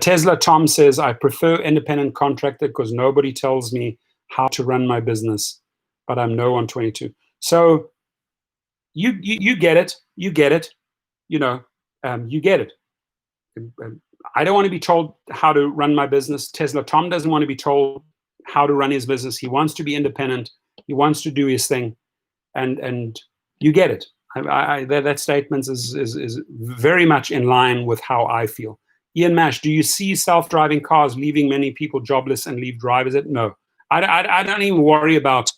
A: Tesla Tom says, I prefer independent contractor because nobody tells me how to run my business, but I'm no on 22. So you get it. You get it. You get it. I don't want to be told how to run my business. Tesla Tom doesn't want to be told how to run his business. He wants to be independent. He wants to do his thing. And you get it. That statement is very much in line with how I feel. Ian Mash, do you see self-driving cars leaving many people jobless and leave drivers? No, I don't even worry about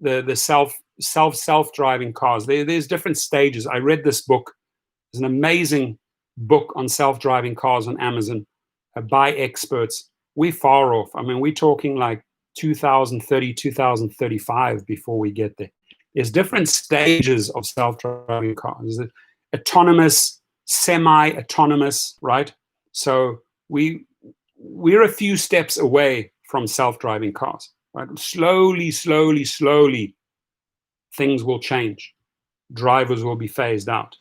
A: the self-driving cars. There's different stages. I read this book. It's an amazing book on self-driving cars on Amazon by experts. We're far off. I mean, we're talking like 2030, 2035 before we get there. There's different stages of self-driving cars. Autonomous, semi-autonomous, right? So we're a few steps away from self-driving cars. Right? Slowly, slowly, slowly, things will change. Drivers will be phased out.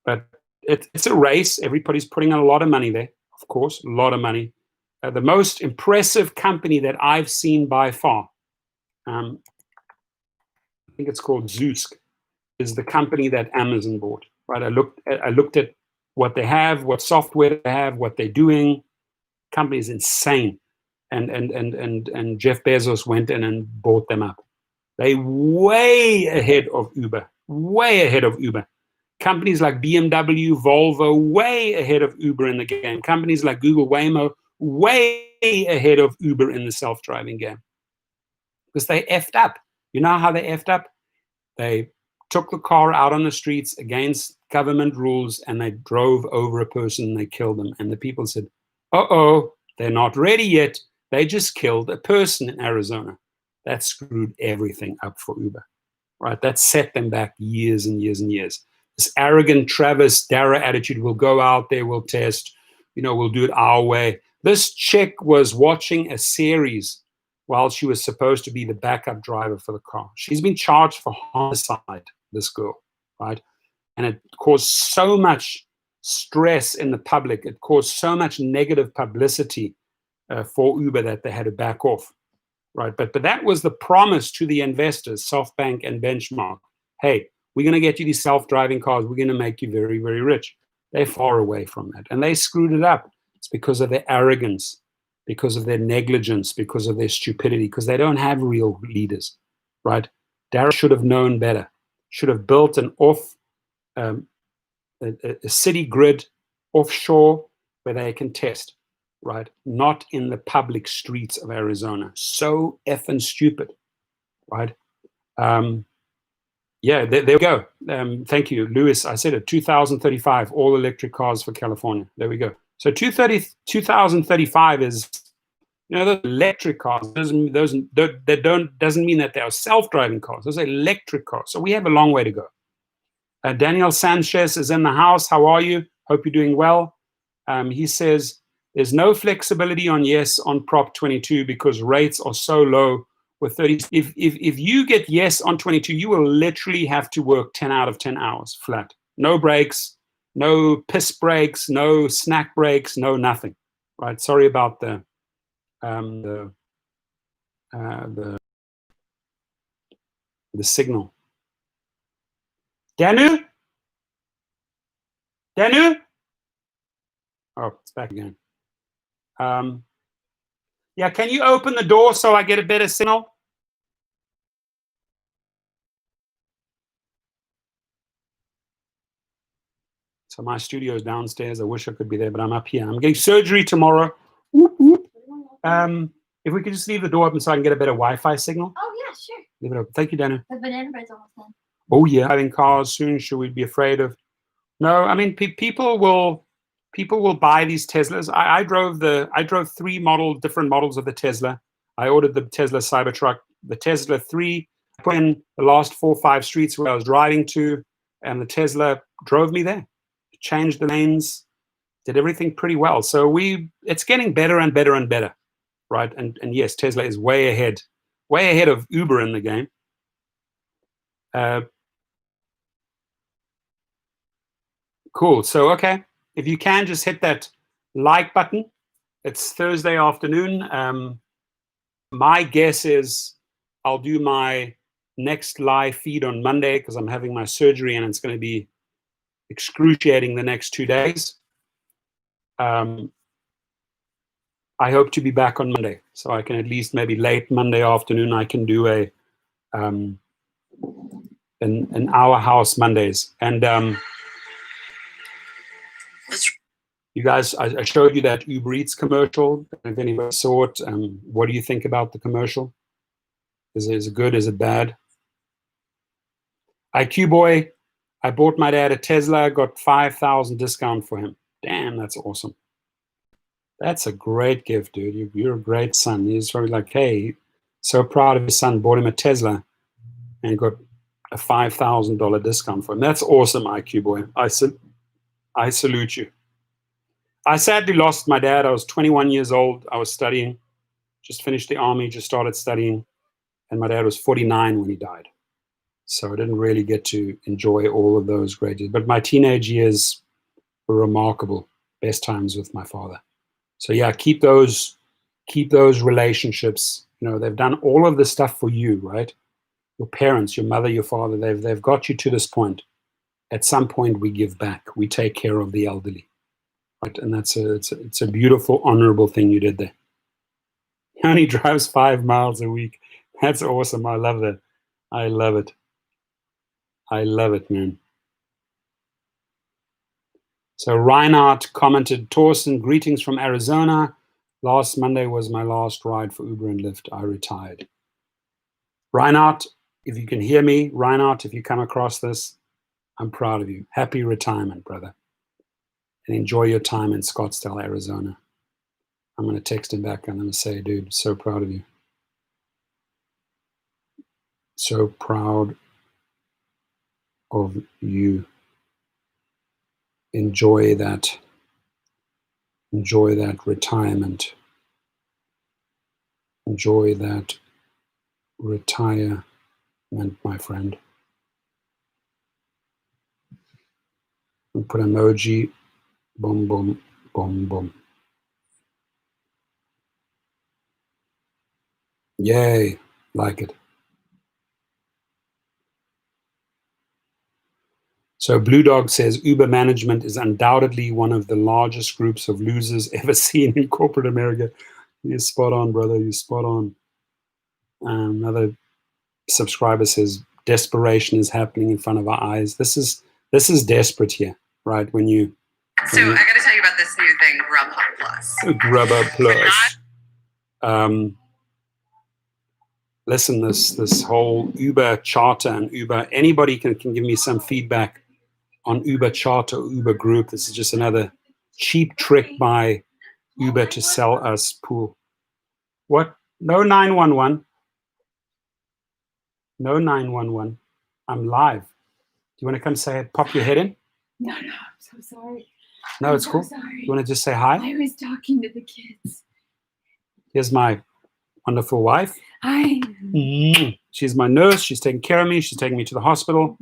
A: But it's a race. Everybody's putting in a lot of money there, of course, a lot of money. The most impressive company that I've seen by far, I think it's called Zeusk, is the company that Amazon bought. Right? I looked at what they have, what software they have, what they're doing. Company is insane. And Jeff Bezos went in and bought them up. They way ahead of Uber, way ahead of Uber. Companies like BMW, Volvo, way ahead of Uber in the game. Companies like Google, Waymo, way ahead of Uber in the self-driving game. Because they effed up. You know how they effed up? They took the car out on the streets against government rules and they drove over a person and they killed them. And the people said, uh-oh, they're not ready yet. They just killed a person in Arizona. That screwed everything up for Uber, right? That set them back years and years and years. This arrogant Travis Darrah attitude, we'll go out there, we'll test, we'll do it our way. This chick was watching a series while she was supposed to be the backup driver for the car. She's been charged for homicide, this girl, right? And it caused so much stress in the public. It caused so much negative publicity for Uber that they had to back off. Right, but that was the promise to the investors, SoftBank and Benchmark. Hey, we're going to get you these self-driving cars. We're going to make you very, very rich. They're far away from that. And they screwed it up. It's because of their arrogance, because of their negligence, because of their stupidity, because they don't have real leaders, right? Darrah should have known better. Should have built an a city grid offshore where they can test. Right, not in the public streets of Arizona. So effing stupid, right? Yeah, there we go. Thank you, Lewis. I said it. 2035, all electric cars for California. There we go. So 2035 is, the electric cars. Doesn't mean that they are self-driving cars. Those are electric cars. So we have a long way to go. Daniel Sanchez is in the house. How are you? Hope you're doing well. He says, there's no flexibility on Prop 22 because rates are so low with 30. If you get yes on 22, you will literally have to work 10 out of 10 hours flat. No breaks, no piss breaks, no snack breaks, no nothing. Right? Sorry about the signal. Danu? Oh, it's back again. Yeah, can you open the door so I get a better signal? So my studio is downstairs. I wish I could be there, but I'm up here. I'm getting surgery tomorrow. Whoop, whoop. If we could just leave the door open so I can get a better Wi-Fi signal.
E: Oh, yeah, sure.
A: Leave it open. Thank you, Dana.
E: The banana bread's almost done.
A: Oh, yeah. Having cars soon. Should we be afraid of? No, I mean, people will buy these Teslas. I drove 3 different models of the Tesla. I ordered the Tesla Cybertruck, the Tesla 3, put in the last 4 or 5 streets where I was driving to, and the Tesla drove me there. Changed the lanes, did everything pretty well. So it's getting better and better and better, right? And yes, Tesla is way ahead of Uber in the game. Cool. So, okay. If you can, just hit that like button. It's Thursday afternoon. My guess is I'll do my next live feed on Monday because I'm having my surgery and it's going to be excruciating the next 2 days. I hope to be back on Monday, so I can at least maybe late Monday afternoon I can do an Our House Mondays. And you guys, I showed you that Uber Eats commercial. If anybody saw it, what do you think about the commercial? Is it good? Is it bad? IQ Boy, I bought my dad a Tesla, got 5,000 discount for him. Damn, that's awesome. That's a great gift, dude. You're a great son. He's probably like, hey, so proud of his son, bought him a Tesla and got a $5,000 discount for him. That's awesome, IQ Boy. I salute you. I sadly lost my dad. I was 21 years old. I was studying. just finished the army, just started studying, and my dad was 49 when he died. So I didn't really get to enjoy all of those great years. But my teenage years were remarkable. Best times with my father. So yeah, keep those relationships. You know, they've done all of this stuff for you, right? Your parents, your mother, your father, they've got you to this point. At some point, we give back. We take care of the elderly, right? And it's a beautiful, honorable thing you did there. He only drives 5 miles a week. That's awesome. I love that. I love it. I love it, man. So Reinhardt commented, Torsten, greetings from Arizona. Last Monday was my last ride for Uber and Lyft. I retired. Reinhardt, if you can hear me, Reinhardt, if you come across this, I'm proud of you. Happy retirement, brother. And enjoy your time in Scottsdale, Arizona. I'm going to text him back. I'm going to say, dude, so proud of you. So proud of you. Enjoy that retirement. Enjoy that retirement, my friend. And put emoji, boom, boom, boom, boom. Yay, like it. So Blue Dog says, Uber management is undoubtedly one of the largest groups of losers ever seen in corporate America. You're spot on, brother. You're spot on. Another subscriber says, desperation is happening in front of our eyes. This is desperate here, right? When you...
E: So I got to tell you about this new thing, Grubhub Plus.
A: Grubhub Plus. Listen, this whole Uber Charter and Uber, anybody can give me some feedback on Uber Charter, Uber Group. This is just another cheap trick by Uber to sell us pool. What? No 911. No 911. I'm live. Do you want to come say it? Pop your head in?
F: No, I'm so sorry.
A: No, it's cool.
F: Sorry.
A: You want to just say hi?
F: I was talking to the kids.
A: Here's my wonderful wife.
F: Hi.
A: She's my nurse. She's taking care of me. She's taking me to the hospital.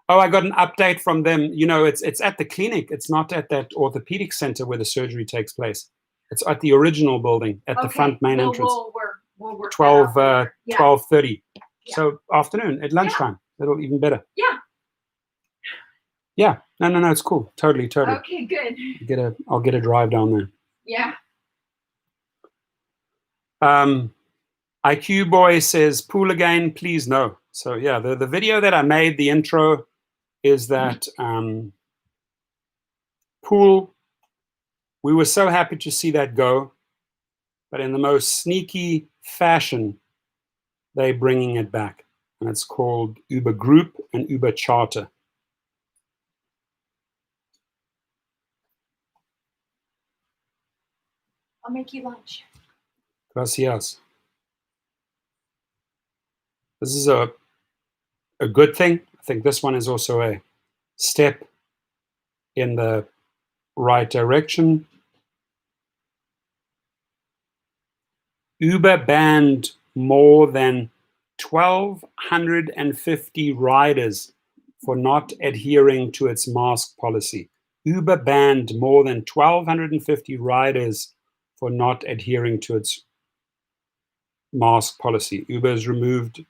A: Oh, I got an update from them. You know, it's at the clinic. It's not at that orthopedic center where the surgery takes place. It's at the original building, at the front main entrance.
F: We'll work
A: 12:30.
F: Yeah.
A: So afternoon at lunchtime. That'll even better.
F: Yeah.
A: Yeah. No. It's cool. Totally.
F: Okay, good.
A: I'll get a drive down there.
F: Yeah.
A: IQ Boy says, pool again, please no. So yeah, the video that I made, the intro, is that pool, we were so happy to see that go, but in the most sneaky fashion, they're bringing it back. And it's called Uber Group and Uber Charter.
F: I'll make you lunch.
A: Gracias. This is a good thing. I think this one is also a step in the right direction. Uber banned more than 1,250 riders for not adhering to its mask policy. Uber banned more than 1,250 riders for not adhering to its mask policy. Uber has removed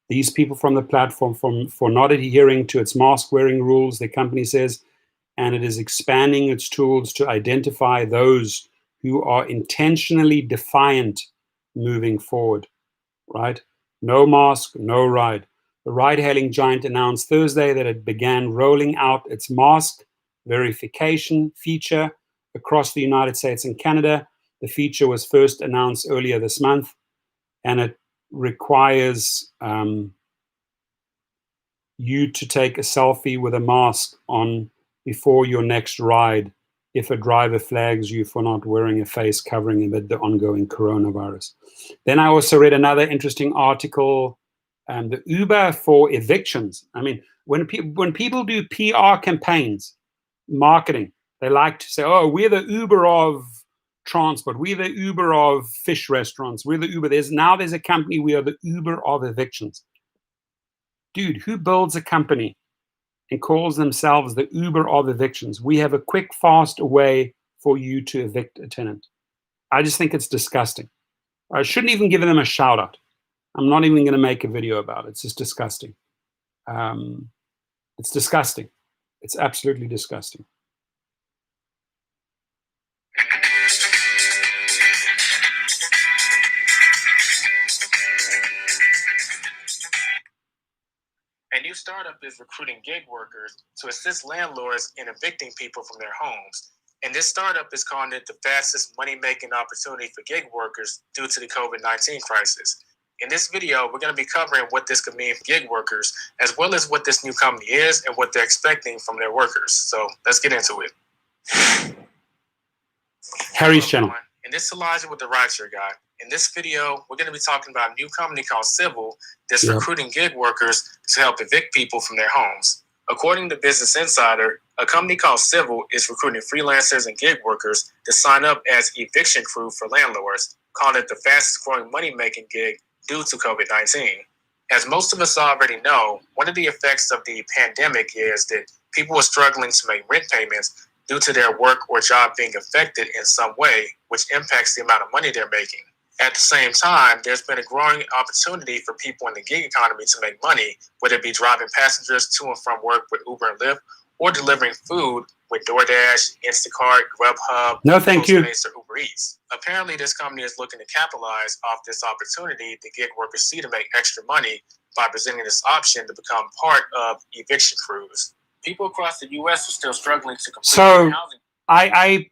A: these people from the platform for not adhering to its mask wearing rules, the company says, and it is expanding its tools to identify those who are intentionally defiant moving forward, right? No mask, no ride. The ride-hailing giant announced Thursday that it began rolling out its mask verification feature across the United States and Canada. The feature was first announced earlier this month, and it requires you to take a selfie with a mask on before your next ride if a driver flags you for not wearing a face covering amid the ongoing coronavirus. Then I also read another interesting article, the Uber for evictions. I mean, when people do PR campaigns, marketing, they like to say, oh, we're the Uber of transport. We're the Uber of fish restaurants. We're the Uber. There's a company. We are the Uber of evictions. Dude, who builds a company and calls themselves the Uber of evictions? We have a quick, fast way for you to evict a tenant. I just think it's disgusting. I shouldn't even give them a shout out. I'm not even going to make a video about it. It's just disgusting. It's disgusting. It's absolutely disgusting.
G: A new startup is recruiting gig workers to assist landlords in evicting people from their homes. And this startup is calling it the fastest money-making opportunity for gig workers due to the COVID-19 crisis. In this video, we're going to be covering what this could mean for gig workers, as well as what this new company is and what they're expecting from their workers. So let's get into it.
A: Harry's channel.
G: And this is Elijah with the Rideshare Guy. In this video, we're going to be talking about a new company called Civil that's recruiting gig workers to help evict people from their homes. According to Business Insider, a company called Civil is recruiting freelancers and gig workers to sign up as eviction crew for landlords, calling it the fastest growing money-making gig due to COVID-19. As most of us already know, one of the effects of the pandemic is that people are struggling to make rent payments due to their work or job being affected in some way, which impacts the amount of money they're making. At the same time, there's been a growing opportunity for people in the gig economy to make money, whether it be driving passengers to and from work with Uber and Lyft, or delivering food with DoorDash, Instacart, Grubhub,
A: No, thank you.
G: Postmates, or Uber Eats. Apparently, this company is looking to capitalize off this opportunity the gig workers see to make extra money by presenting this option to become part of eviction crews. People across the U.S. are still struggling to complete their housing.
A: I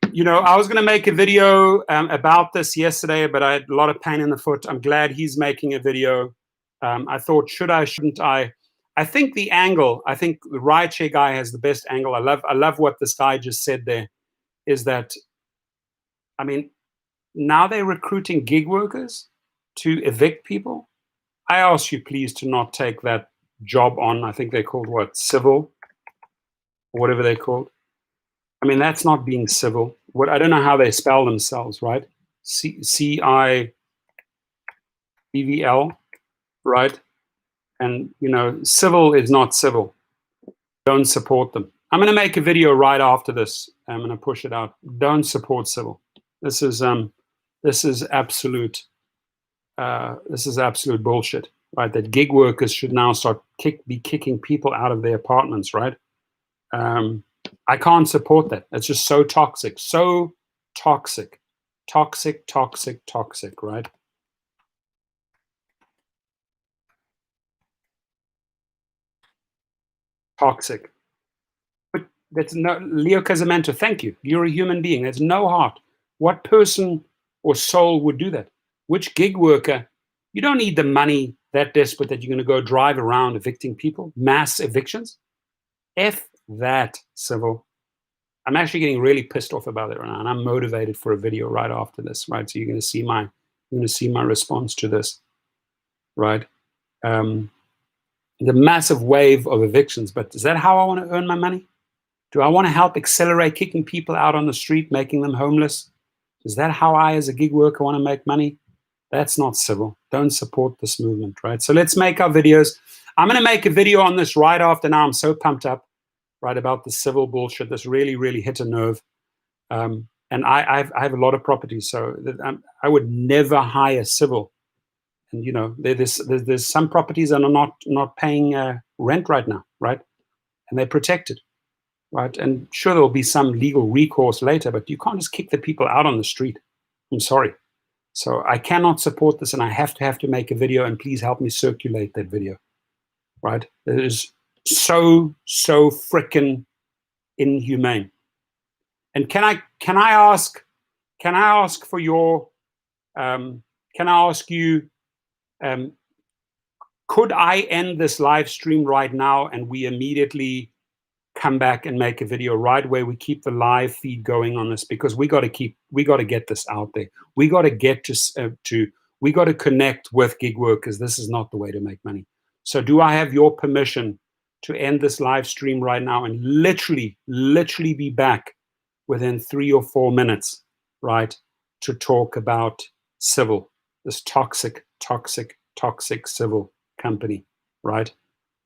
A: was going to make a video about this yesterday, but I had a lot of pain in the foot. I'm glad he's making a video. I thought, should I, shouldn't I? I think the Rideshare Guy has the best angle. I love what this guy just said there, is that, I mean, now they're recruiting gig workers to evict people. I ask you please to not take that job on. I think they're called what? Civil, or whatever they're called. I mean, that's not being civil. I don't know how they spell themselves, right? CIVL, right? And, civil is not civil. Don't support them. I'm going to make a video right after this. I'm going to push it out. Don't support civil. This is absolute bullshit, right? That gig workers should now be kicking people out of their apartments, right? I can't support that. It's just so toxic, right? Toxic. But that's no, Leo Casamento, thank you. You're a human being. There's no heart. What person or soul would do that? Which gig worker? You don't need the money that desperate that you're going to go drive around evicting people, mass evictions. F that, Civil. I'm actually getting really pissed off about it right now, and I'm motivated for a video right after this, right? So you're going to see my response to this, right? The massive wave of evictions, but is that how I want to earn my money? Do I want to help accelerate kicking people out on the street, making them homeless? Is that how I, as a gig worker, want to make money? That's not civil. Don't support this movement, right? So let's make our videos. I'm going to make a video on this right after now. I'm so pumped up, right, about the civil bullshit. This really, really hit a nerve. And I have a lot of properties, so I would never hire civil. And there's some properties that are not paying rent right now, right? And they're protected, right? And sure, there'll be some legal recourse later, but you can't just kick the people out on the street. I'm sorry. So I cannot support this, and I have to make a video, and please help me circulate that video, right? It is so frickin' inhumane. And can I ask for your can I ask you, could I end this live stream right now and we immediately come back and make a video right where we keep the live feed going on this, because we got to get this out there. We got to get we got to connect with gig workers. This is not the way to make money. So do I have your permission to end this live stream right now and literally be back within 3 or 4 minutes, right? to talk about civil, this toxic civil company, right?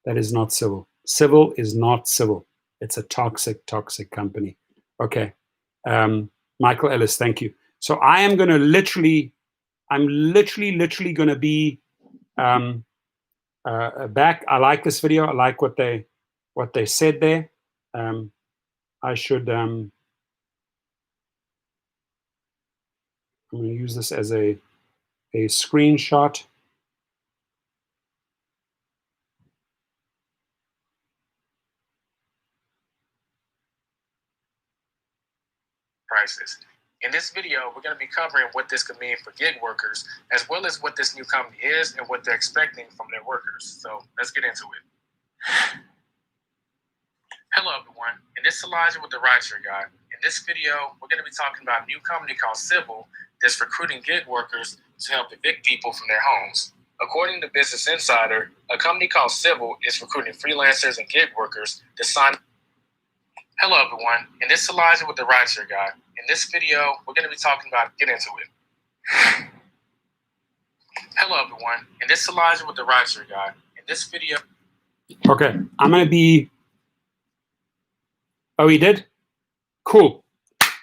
A: That is not civil. Civil is not civil. It's a toxic company. Okay. Michael Ellis, thank you. So I am going to literally going to be back. I like this video. I like what they said there. I should, I'm going to use this as a screenshot.
G: Prices. In this video, we're going to be covering what this could mean for gig workers, as well as what this new company is and what they're expecting from their workers. So let's get into it. Hello, everyone. And this is Elijah with the Rideshare Guy. In this video, we're going to be talking about a new company called Civil that's recruiting gig workers to help evict people from their homes. According to Business Insider, a company called Civil is recruiting freelancers and gig workers to sign. Hello, everyone. And this is Elijah with the Rideshare Guy. In this video, we're going to be talking about, get into it. Hello, everyone. And this is Elijah with the Rideshare Guy. In this video.
A: Okay, I'm going to be. Oh, he did? Cool.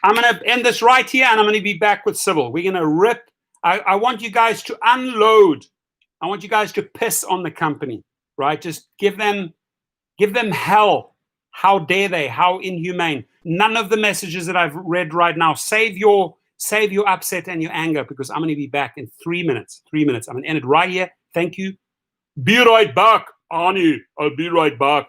A: I'm going to end this right here, and I'm going to be back with Civil. We're going to rip. I want you guys to unload. I want you guys to piss on the company, right? Just give them hell. How dare they? How inhumane. None of the messages that I've read right now. Save your upset and your anger, because I'm going to be back in 3 minutes. 3 minutes. I'm going to end it right here. Thank you. Be right back, Arnie. I'll be right back.